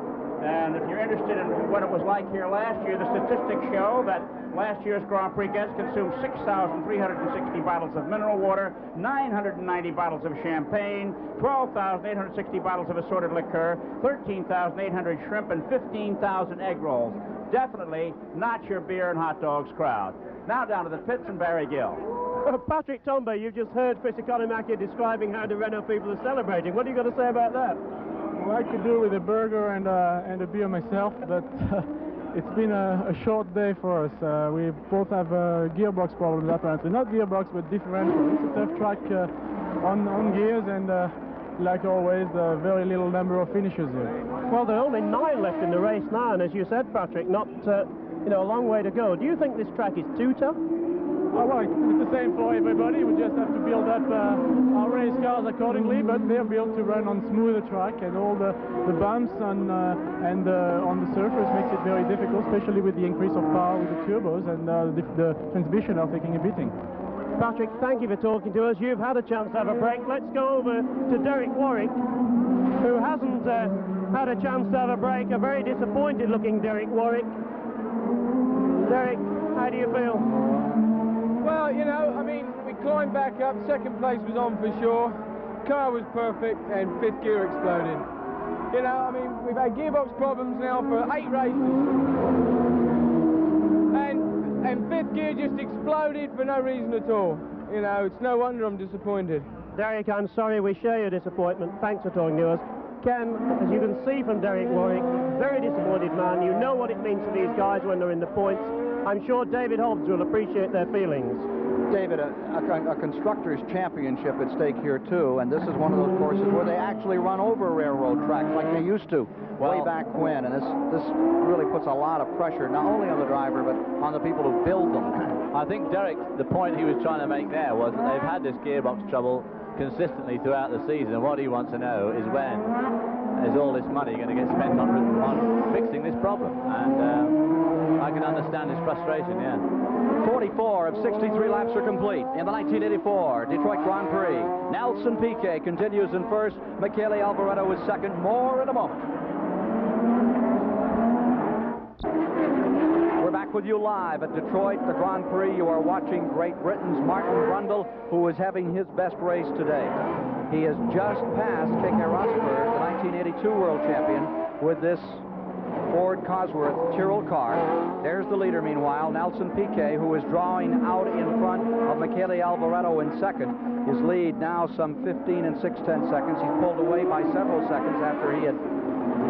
And if you're interested in what it was like here last year, the statistics show that last year's Grand Prix guests consumed 6,360 bottles of mineral water, 990 bottles of champagne, 12,860 bottles of assorted liqueur, 13,800 shrimp, and 15,000 egg rolls. Definitely not your beer and hot dogs crowd. Now down to the pits and Barry Gill. Patrick Tombe, you've just heard Chris Economaki describing how the Renault people are celebrating. What are you going to say about that? Well, I could do with a burger and a beer myself, but it's been a short day for us. We both have gearbox problems apparently. Not gearbox, but differential. It's a tough track on gears, and like always, very little number of finishes here. Well, there are only 9 left in the race now, and as you said, Patrick, not a long way to go. Do you think this track is too tough? Oh, well, it's the same for everybody. We just have to build up our race cars accordingly, but they're built to run on smoother track, and all the bumps on the surface makes it very difficult, especially with the increase of power with the turbos, and the transmission are taking a beating. Patrick, thank you for talking to us. You've had a chance to have a break. Let's go over to Derek Warwick, who hasn't had a chance to have a break. A very disappointed-looking Derek Warwick. Derek, how do you feel? Well, you know, I mean, we climbed back up, 2nd place was on for sure, car was perfect, and 5th gear exploded. You know, I mean, we've had gearbox problems now for 8 races, and 5th gear just exploded for no reason at all. You know, it's no wonder I'm disappointed. Derek, I'm sorry, we share your disappointment. Thanks for talking to us. Ken, as you can see from Derek Warwick, very disappointed man. You know what it means to these guys when they're in the points. I'm sure David Hobbs will appreciate their feelings. David, a constructors' championship at stake here too, and this is one of those courses where they actually run over railroad tracks like they used to way back when, and this really puts a lot of pressure not only on the driver but on the people who build them. I think Derek, the point he was trying to make there was that they've had this gearbox trouble consistently throughout the season, and what he wants to know is when is all this money going to get spent on fixing this problem, and I can understand his frustration, yeah. 44 of 63 laps are complete in the 1984 Detroit Grand Prix. Nelson Piquet continues in first. Michele Alboreto is second. More in a moment. We're back with you live at Detroit, the Grand Prix. You are watching Great Britain's Martin Brundle, who is having his best race today. He has just passed Keke Rosberg, the 1982 world champion, with this Ford Cosworth Tyrrell car. There's the leader, meanwhile, Nelson Piquet, who is drawing out in front of Michele Alboreto in second. His lead now some 15 and 6/10 seconds. He's pulled away by several seconds after he had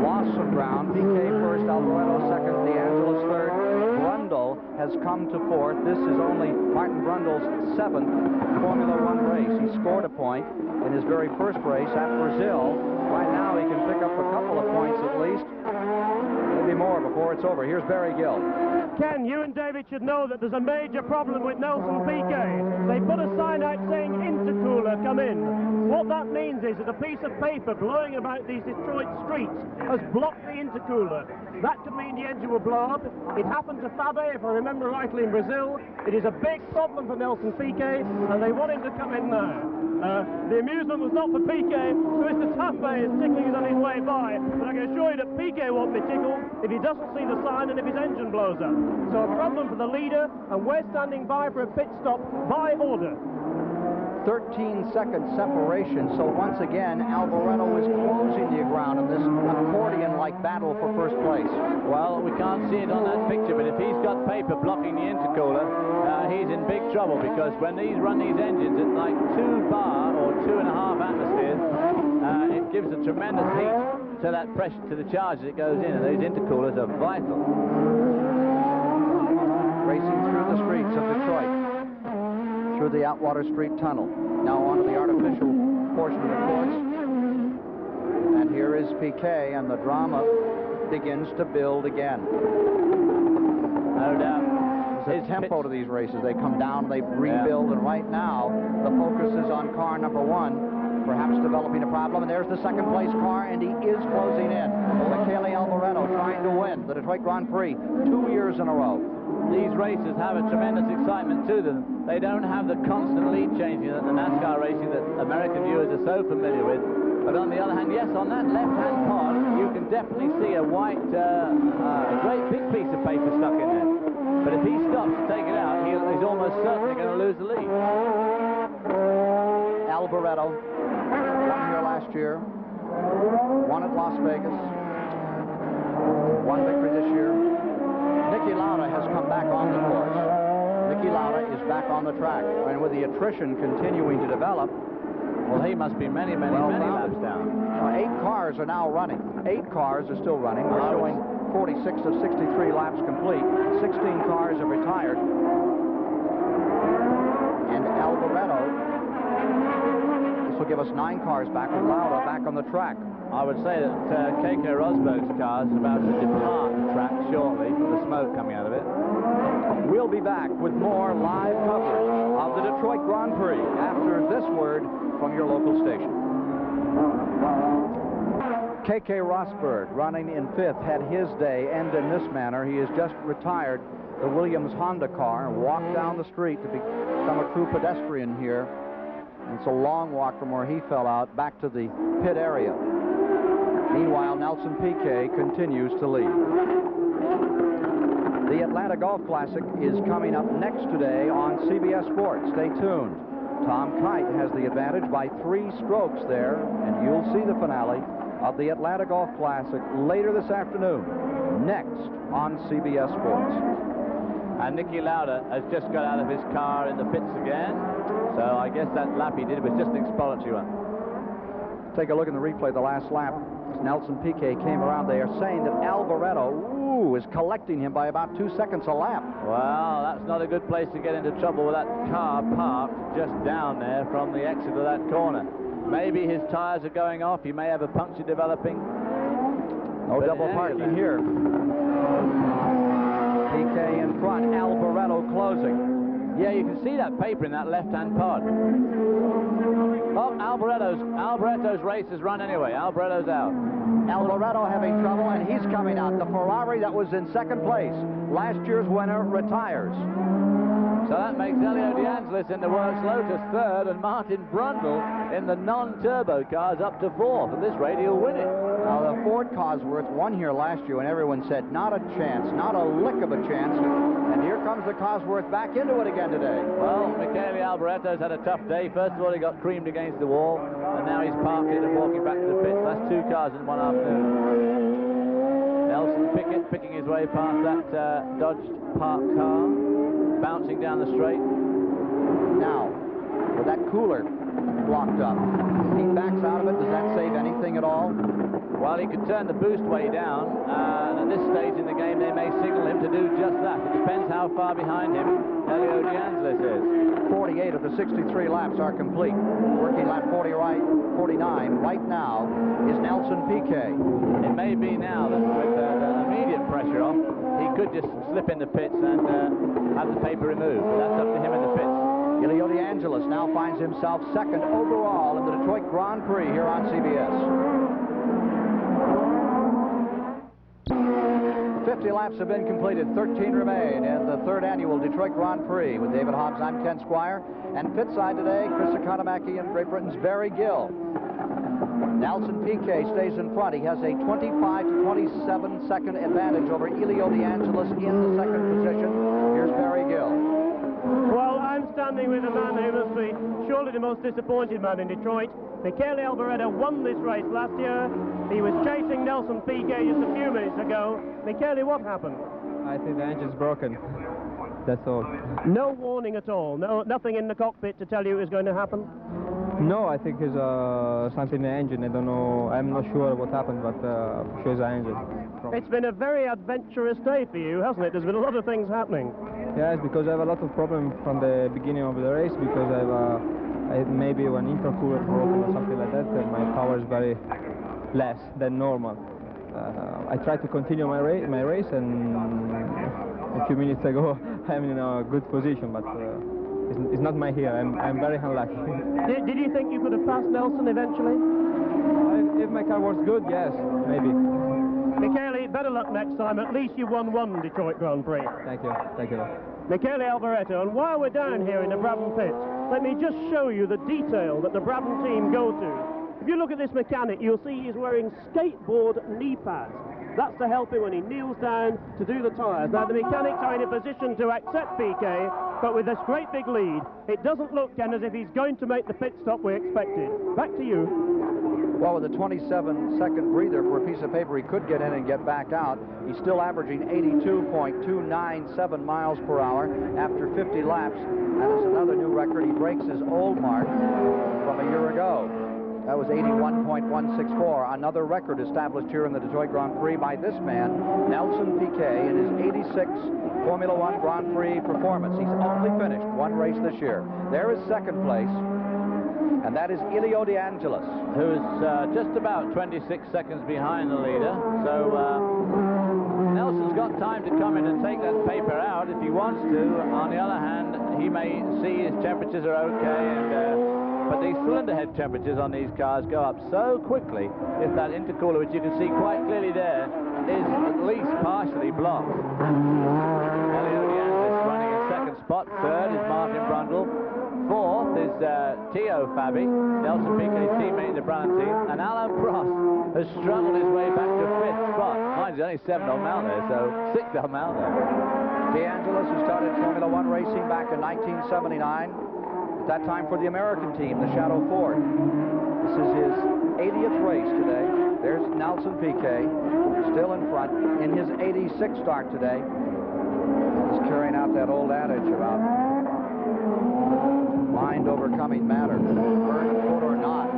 lost some ground. Piquet first, Alboreto second, DeAngelis third. Brundle has come to fourth. This is only Martin Brundle's 7th Formula One race. He scored a point in his very first race at Brazil. Right now he can pick up a couple of points at least. Maybe more before it's over. Here's Barry Gill. Ken, you and David should know that there's a major problem with Nelson Piquet. They put a sign out saying intercooler, come in. What that means is that a piece of paper blowing about these Detroit streets has blocked the intercooler. That could mean the engine will blow up. It happened to Fabe, if I remember rightly, in Brazil. It is a big problem for Nelson Piquet, and they want him to come in now. The amusement was not for Piquet, so Mr. Tambay is tickling on his way by, but I can assure you that Piquet won't be tickled if he doesn't see the sign and if his engine blows up. So a problem for the leader, and we're standing by for a pit stop by order. 13-second separation, so once again Alboreto is closing the ground in this accordion-like battle for first place. Well, we can't see it on that picture, but if he's got paper blocking the intercooler, he's in big trouble, because when these run these engines at like 2 bar or 2.5 atmospheres, it gives a tremendous heat to that pressure, to the charge as it goes in, and those intercoolers are vital. Racing through the streets of Detroit, through the Atwater Street Tunnel, now onto the artificial portion of the course. And here is Piquet, and the drama begins to build again. No doubt. There's a tempo to these races. They come down, they rebuild, and right now the focus is on car number 1, perhaps developing a problem. And there's the second place car, and he is closing in. Michele Alboreto trying to win the Detroit Grand Prix 2 years in a row. These races have a tremendous excitement to them. They don't have the constant lead changing that the NASCAR racing that American viewers are so familiar with. But on the other hand, yes, on that left-hand pod, you can definitely see a white, a great big piece of paper stuck in there. But if he stops to take it out, he's almost certainly going to lose the lead. Alboreto won here last year, won at Las Vegas, one victory this year. Niki Lauda has come back on the course. Niki Lauda is back on the track, and with the attrition continuing to develop, well, he must be many laps down. 8 cars are now running. 8 cars are still running. We're showing 46 of 63 laps complete. 16 cars have retired. And Alboreto, this will give us 9 cars back with Lauda back on the track. I would say that Keke Rosberg's car is about to depart the track shortly, with the smoke coming out of it. We'll be back with more live coverage of the Detroit Grand Prix after this word from your local station. Keke Rosberg, running in 5th, had his day end in this manner. He has just retired the Williams Honda car and walked down the street to become a true pedestrian here. It's a long walk from where he fell out back to the pit area. Meanwhile, Nelson Piquet continues to lead. The Atlanta Golf Classic is coming up next today on CBS Sports. Stay tuned. Tom Kite has the advantage by 3 strokes there, and you'll see the finale of the Atlanta Golf Classic later this afternoon, next on CBS Sports. And Niki Lauda has just got out of his car in the pits again, so I guess that lap he did was just an exploratory one. Take a look in the replay, the last lap. Nelson Piquet came around. They are saying that Alboreto, EEUU is collecting him by about 2 seconds a lap. Well, that's not a good place to get into trouble with that car parked just down there from the exit of that corner. Maybe his tires are going off. He may have a puncture developing. No double parking here. Piquet in front, Alboreto closing. Yeah, you can see that paper in that left-hand pod. Oh, Alboreto's race has run anyway. Alboreto's out. Alboreto having trouble, and he's coming out. The Ferrari that was in second place, last year's winner, retires. So that makes Elio De Angelis in the Works Lotus third, and Martin Brundle in the non-turbo cars up to fourth. At this rate, he'll win it. Now, the Ford Cosworth won here last year, and everyone said, not a chance, not a lick of a chance. And here comes the Cosworth back into it again today. Well, Michele Alboreto's had a tough day. First of all, he got creamed against the wall, and now he's parked it and walking back to the pits. That's 2 cars in one afternoon. Nelson Piquet picking his way past that Dodge parked car, bouncing down the straight. Now, with that cooler blocked up, he backs out of it. Does that save anything at all? Well, he could turn the boost way down, and at this stage in the game, they may signal him to do just that. It depends how far behind him Elio De Angelis is. 48 of the 63 laps are complete. Working lap 49 right now is Nelson Piquet. It may be now that with the immediate pressure off, he could just slip in the pits and have the paper removed. That's up to him in the pits. Elio De Angelis now finds himself second overall in the Detroit Grand Prix here on CBS. 50 laps have been completed, 13 remain in the third annual Detroit Grand Prix. With David Hobbs, I'm Ken Squire. And pit side today, Chris Economaki and Great Britain's Barry Gill. Nelson Piquet stays in front. He has a 25 to 27 second advantage over Elio De Angelis in the second position. Here's Barry Gill. Well, I'm standing with a man who must be surely the most disappointed man in Detroit. Michele Alboreto won this race last year. He was chasing Nelson Piquet just a few minutes ago. Michele, what happened? I think the engine's broken. That's all. No warning at all? Nothing in the cockpit to tell you it was going to happen? No, I think it's something in the engine. I don't know. I'm not sure what happened, but for sure it's an engine. It's been a very adventurous day for you, hasn't it? There's been a lot of things happening. Yes, because I have a lot of problems from the beginning of the race, because I had maybe an intercooler broken or something like that, and my power is very less than normal. I tried to continue my race, and a few minutes ago I'm in a good position, but it's not my year. I'm very unlucky. Did you think you could have passed Nelson eventually? If my car was good, yes, maybe. Michele, better luck next time. At least you won one Detroit Grand Prix. Thank you. Thank you. Michele Alboreto, and while we're down here in the Brabham pits, let me just show you the detail that the Brabham team go to. If you look at this mechanic, you'll see he's wearing skateboard knee pads. That's to help him when he kneels down to do the tyres. Now, the mechanics are in a position to accept Piquet, but with this great big lead, it doesn't look, Ken, as if he's going to make the pit stop we expected. Back to you. Well, with a 27-second breather for a piece of paper, he could get in and get back out. He's still averaging 82.297 miles per hour after 50 laps. That is another new record. He breaks his old mark from a year ago. That was 81.164, another record established here in the Detroit Grand Prix by this man, Nelson Piquet, in his 86 Formula One Grand Prix performance. He's only finished one race this year. There is second place, and that is Elio De Angelis, who's just about 26 seconds behind the leader. So Nelson's got time to come in and take that paper out if he wants to. On the other hand, he may see his temperatures are okay, and but these cylinder head temperatures on these cars go up so quickly if that intercooler, which you can see quite clearly there, is at least partially blocked. Elio De Angelis running in second spot. Third is Martin Brundle. Fourth is Theo Fabi, Nelson Piquet's teammate in the Brabham team. And Alain Prost has struggled his way back to fifth spot. Mind you, only 7 of them out there, so 6 of them out there. De Angelis, who started Formula One racing back in 1979. At that time for the American team, the Shadow Ford. This is his 80th race today. There's Nelson Piquet, still in front in his 86th start today. He's carrying out that old adage about mind overcoming matter. Bird, foot or not,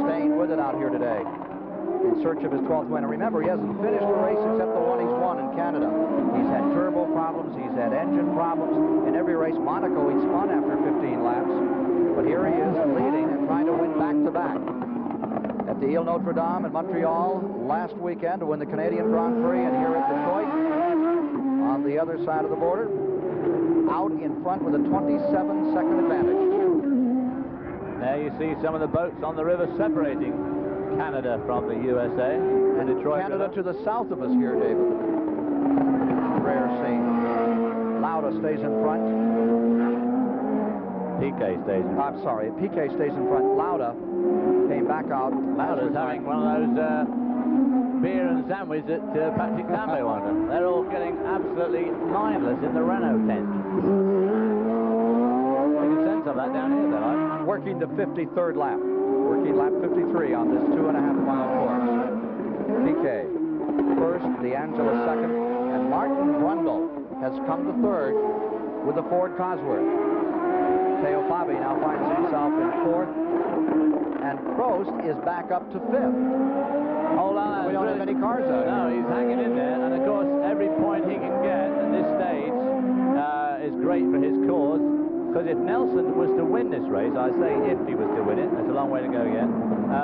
staying with it out here today. in search of his 12th win. And remember, he hasn't finished a race except the one he's won in Canada. He's had turbo problems, he's had engine problems. In every race, Monaco, he spun after 15 laps. But here he is leading and trying to win back-to-back. At the Ile Notre Dame in Montreal last weekend to win the Canadian Grand Prix, and here at Detroit on the other side of the border, out in front with a 27-second advantage. There you see some of the boats on the river separating Canada from the USA. And Detroit Canada river. to the south of us here, David. Rare scene. Lauda stays in front. Piquet stays in front. I'm sorry, Piquet stays in front. Lauda came back out. Lauda's having one of those beer and sandwich that Patrick Tambay wanted. They're all getting absolutely mindless in the Renault tent. You can sense of that down here, though. Working the 53rd lap. Working lap 53 on this 2.5-mile course. Piquet first, D'Angelo second, and Martin Brundle has come to third with the Ford Cosworth. Teo Fabi now finds himself in fourth, and Prost is back up to fifth. Hold on. We don't have any cars out. No, he's hanging in there, and of course, every point he can get at this stage is great for his cause. Because if Nelson was to win this race, I say if he was to win it, there's a long way to go yet,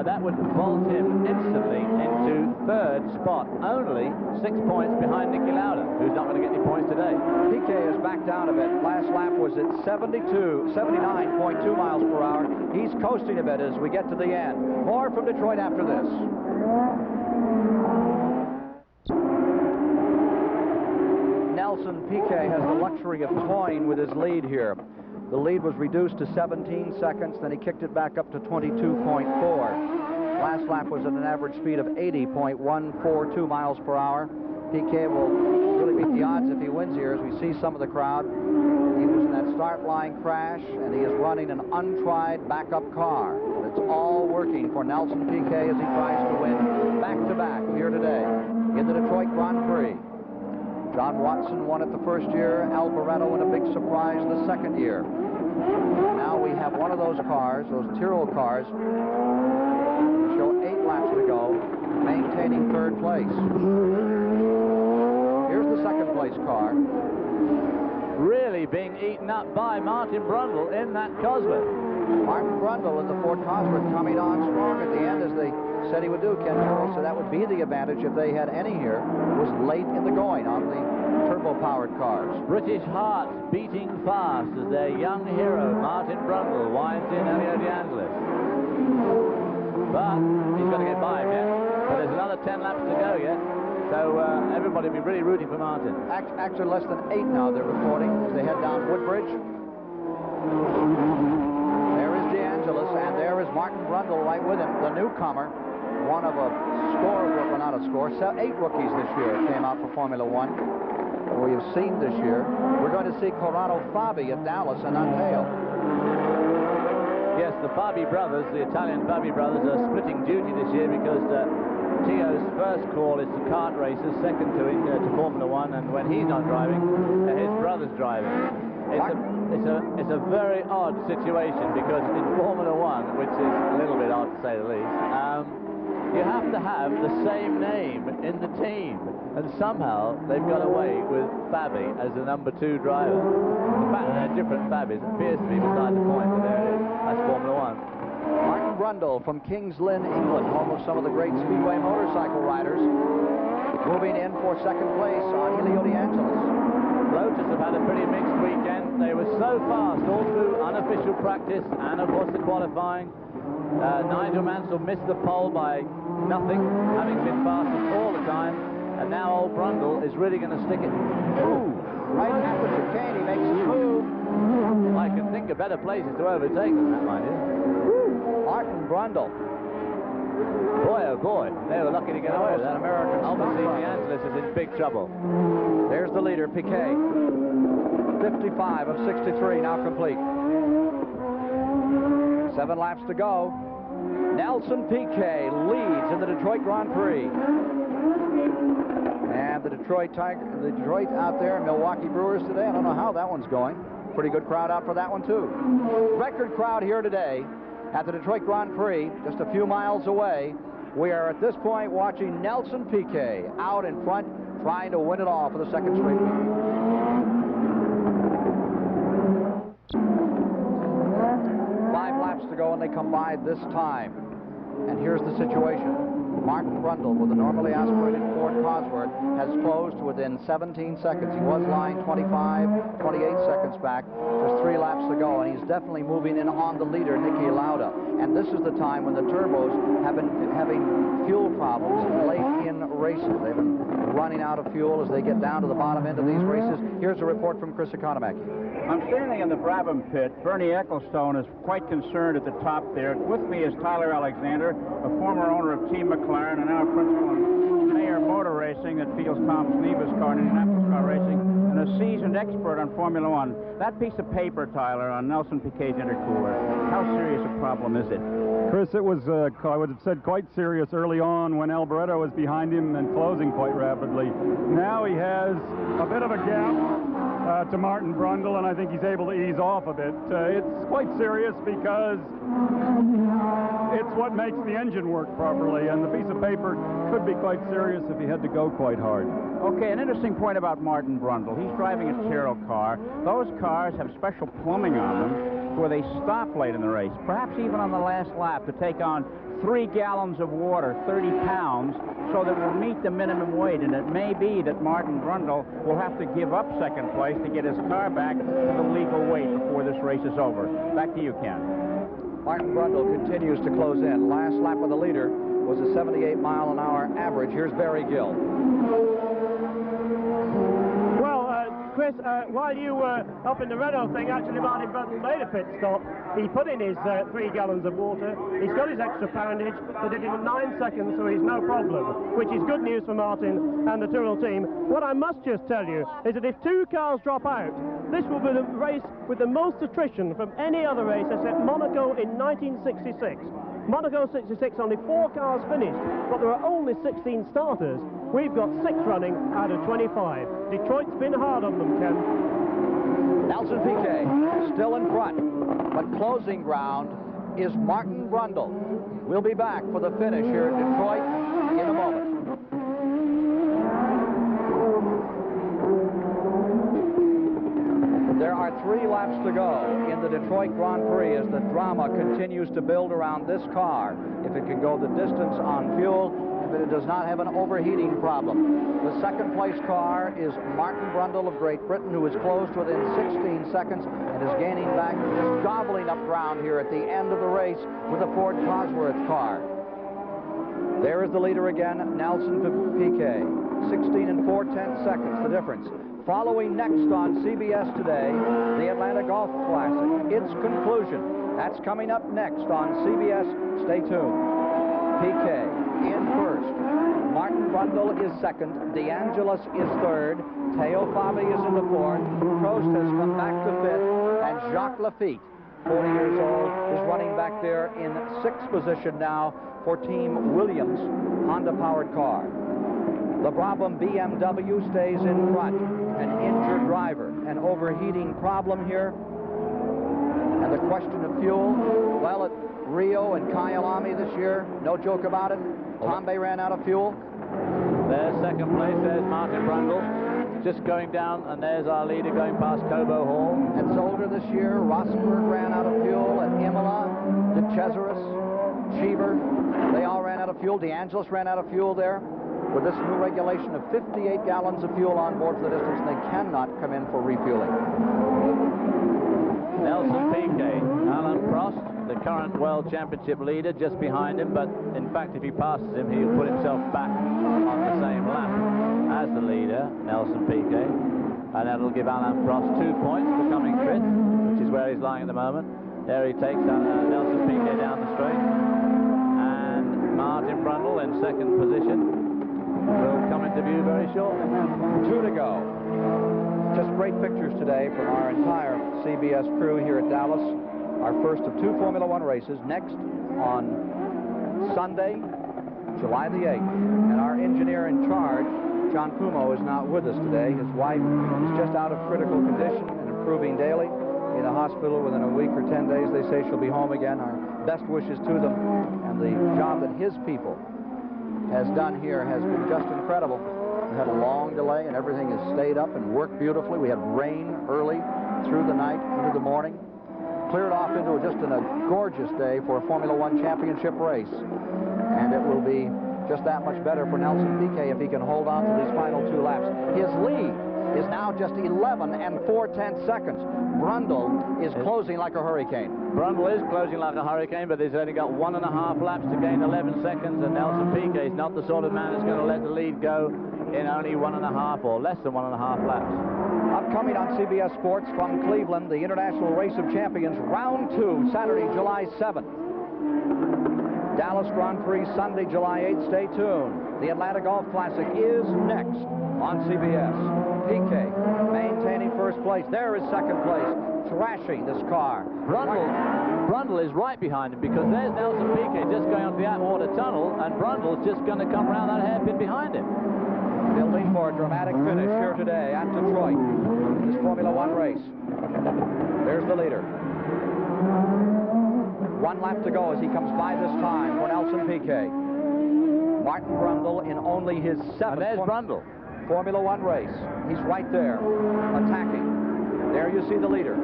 that would vault him instantly into third spot, only 6 points behind Niki Lauda, who's not going to get any points today. Piquet is back down a bit. Last lap was at 79.2 miles per hour. He's coasting a bit as we get to the end. More from Detroit after this. Nelson Piquet has the luxury of toying with his lead here. The lead was reduced to 17 seconds, then he kicked it back up to 22.4. Last lap was at an average speed of 80.142 miles per hour. Piquet will really beat the odds if he wins here, as we see some of the crowd. He was in that start line crash, and he is running an untried backup car. It's all working for Nelson Piquet as he tries to win back-to-back here today in the Detroit Grand Prix. John Watson won it the first year, Alboreto in a big surprise the second year. Now we have one of those cars, those Tyrrell cars, show 8 laps to go, maintaining third place. Here's the second place car. Really being eaten up by Martin Brundle in that Cosworth. Martin Brundle in the Ford Cosworth coming on strong at the end, as they said he would do, Ken Terry. So that would be the advantage if they had any here, was late in the going on the turbo-powered cars. British hearts beating fast as their young hero, Martin Brundle, winds in Elio De Angelis. But he's got to get by him yet. But there's another 10 laps to go yet. So everybody will be really rooting for Martin. Actually, less than 8 now, they're reporting, as they head down Woodbridge. There is De Angelis, and there is Martin Brundle right with him, the newcomer. One of a score, well, not a score, 8 rookies this year came out for Formula One. We have seen this year. We're going to see Corrado Fabi at Dallas and Anteo. Yes, the Fabi brothers, the Italian Fabi brothers, are splitting duty this year because Tio's first call is to kart races, second to Formula One, and when he's not driving, his brother's driving. It's a very odd situation because in Formula One, which is a little bit odd to say the least, you have to have the same name in the team, and somehow they've got away with Fabi as the number 2 driver. The fact that they're different Fabis appears to be beside the point, but there it is. That's Formula One. Martin Brundle from Kings Lynn, England, home of some of the great speedway motorcycle riders, moving in for second place on Elio De Angelis. Lotus have had a pretty mixed weekend. They were so fast all through unofficial practice and, of course, the qualifying. Nigel Mansell missed the pole by nothing, having been fastest all the time, and now old Brundle is really going to stick it. Ooh, right after the chicane, he makes his move. I can think of better places to overtake than that, mind you. Martin Brundle. Boy, oh boy, they were lucky to get away with that. American Obviously, De Angelis is in big trouble. There's the leader, Piquet. 55 of 63 now complete. 7 laps to go. Nelson Piquet leads in the Detroit Grand Prix. And the Detroit out there, Milwaukee Brewers today. I don't know how that one's going. Pretty good crowd out for that one, too. Record crowd here today at the Detroit Grand Prix, just a few miles away, We are at this point watching Nelson Piquet out in front, trying to win it all for the second straight week. 5 laps to go, and they come by this time. And here's the situation. Martin Brundle, with a normally aspirated Ford Cosworth, has closed within 17 seconds. He was lying 25, 28 seconds back. Just 3 laps to go, and he's definitely moving in on the leader, Niki Lauda. And this is the time when the turbos have been having fuel problems late in races. They've been running out of fuel as they get down to the bottom end of these races. Here's a report from Chris Economaki. I'm standing in the Brabham pit. Bernie Ecclestone is quite concerned at the top there. With me is Tyler Alexander, a former owner of Team McLaren and now principal in Mayer Motor Racing that fields Tom Sneeba's car in Indianapolis car racing, and a seasoned expert on Formula One. That piece of paper, Tyler, on Nelson Piquet's intercooler, how serious a problem is it? Chris, it was, I would have said, quite serious early on when Alboreto was behind him and closing quite rapidly. Now he has a bit of a gap to Martin Brundle, and I think he's able to ease off a bit. It's quite serious because it's what makes the engine work properly, and the piece of paper could be quite serious if he had to go quite hard. Okay, an interesting point about Martin Brundle. He's driving a Tyrrell car. Those cars have special plumbing on them where they stop late in the race, perhaps even on the last lap, to take on 3 gallons of water, 30 pounds, so that we'll meet the minimum weight. And it may be that Martin Brundle will have to give up second place to get his car back to the legal weight before this race is over. Back to you, Ken. Martin Brundle continues to close in. Last lap of the leader was a 78-mile-an-hour average. Here's Barry Gill. Chris, while you were up in the Renault thing, actually Martin Brundle made a pit stop. He put in his 3 gallons of water. He's got his extra poundage. They did it in 9 seconds, so he's no problem, which is good news for Martin and the Tyrrell team. What I must just tell you is that if 2 cars drop out, this will be the race with the most attrition from any other race except Monaco in 1966. Monaco 66, only 4 cars finished, but there are only 16 starters. We've got 6 running out of 25. Detroit's been hard on them, Ken. Nelson Piquet still in front, but closing ground is Martin Brundle. We'll be back for the finish here at Detroit in a moment. There are 3 laps to go in the Detroit Grand Prix as the drama continues to build around this car. If it can go the distance on fuel, if it does not have an overheating problem. The second place car is Martin Brundle of Great Britain, who is closed within 16 seconds and is gaining back, just gobbling up ground here at the end of the race with the Ford Cosworth car. There is the leader again, Nelson Piquet. 16 and 4/10 seconds, the difference. Following next on CBS today, the Atlanta Golf Classic, its conclusion. That's coming up next on CBS. Stay tuned. Piquet in first. Martin Brundle is second. DeAngelis is third. Teo Fabi is in the fourth. Prost has come back to fifth. And Jacques Lafitte, 40 years old, is running back there in 6th position now for Team Williams Honda-powered car. The Brabham-BMW stays in front. An injured driver, an overheating problem here. And the question of fuel, well, at Rio and Kyalami this year, no joke about it. Tambe ran out of fuel. There's second place, there's Martin Brundle. Just going down, and there's our leader going past Cobo Hall. At Zolder this year, Rossenberg ran out of fuel. At Imola, De Cesaris, Cheever, they all ran out of fuel. DeAngelis ran out of fuel there. With this new regulation of 58 gallons of fuel on board for the distance, they cannot come in for refueling. Nelson Piquet, Alan Prost, the current World Championship leader, just behind him, but in fact if he passes him, he'll put himself back on the same lap as the leader, Nelson Piquet, and that'll give Alan Prost 2 points for coming fifth, which is where he's lying at the moment. There he takes Nelson Piquet down the straight, and Martin Brundle in second position will come into view very shortly. 2 to go. Just great pictures today from our entire CBS crew here at Dallas. Our first of 2 Formula One races next on Sunday, July the 8th. And our engineer in charge, John Pumo, is not with us today. His wife is just out of critical condition and improving daily. In a hospital within a week or 10 days, they say she'll be home again. Our best wishes to them and the job that his people has done here has been just incredible. We had a long delay, and everything has stayed up and worked beautifully. We had rain early through the night into the morning. Cleared off into just a gorgeous day for a Formula One championship race. And it will be just that much better for Nelson Piquet if he can hold on to these final 2 laps. His lead is now just 11 and 4/10 seconds. Brundle is closing like a hurricane. Brundle is closing like a hurricane, but he's only got 1.5 laps to gain 11 seconds, and Nelson Piquet is not the sort of man who's going to let the lead go in only 1.5 or less than 1.5 laps. Upcoming on CBS Sports from Cleveland, the International Race of Champions, Round 2, Saturday, July 7th. Dallas Grand Prix, Sunday, July 8th. Stay tuned. The Atlanta Golf Classic is next on CBS. Piquet maintaining first place. There is second place, thrashing this car. Brundle is right behind him, because there's Nelson Piquet just going onto the Atwater Tunnel, and Brundle's just going to come around that hairpin behind him. Building for a dramatic finish here today at Detroit. This Formula One race. There's the leader. 1 lap to go as he comes by this time for Nelson Piquet. Martin Brundle in only his 7th Formula One race. He's right there, attacking. There you see the leader.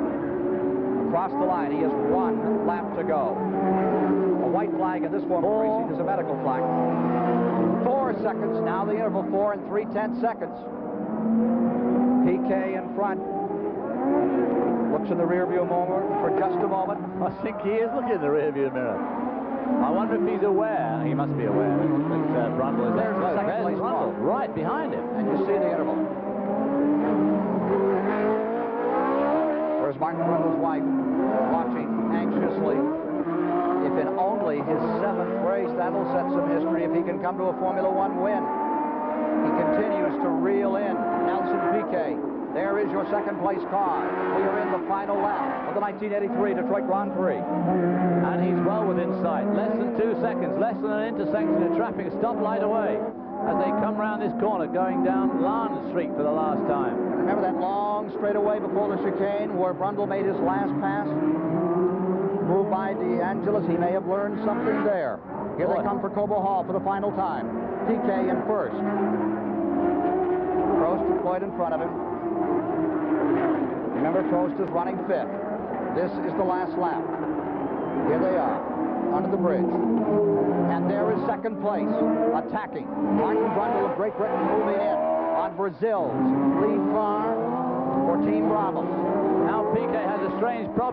Across the line, he has 1 lap to go. A white flag in this form of racing is a medical flag. 4 seconds, now the interval, 4 and 3/10 seconds. Piquet in front. Looks in the rearview mirror for just a moment. I think he is looking in the rearview mirror. I wonder if he's aware. He must be aware that Brundle is there. There's Brundle right behind him. And you see the interval. There's Martin Brundle's wife watching anxiously. If in only his 7th race, that'll set some history if he can come to a Formula One win. He continues to reel in Nelson Piquet. There is your second place car. We are in the final lap of the 1983 Detroit Grand Prix. And he's well within sight. Less than 2 seconds, less than an intersection of traffic, stoplight away, as they come round this corner going down Larn Street for the last time. Remember that long straightaway before the chicane where Brundle made his last pass? Moved by DeAngelis. He may have learned something there. Here they come for Cobo Hall for the final time. Piquet in first. Prost and Floyd in front of him. Remember, Prost is running 5th. This is the last lap. Here they are, under the bridge. And there is second place, attacking. Martin Brundle of Great Britain moving in on Brazil's lead car for Team Brabham. Now Piquet has a strange problem.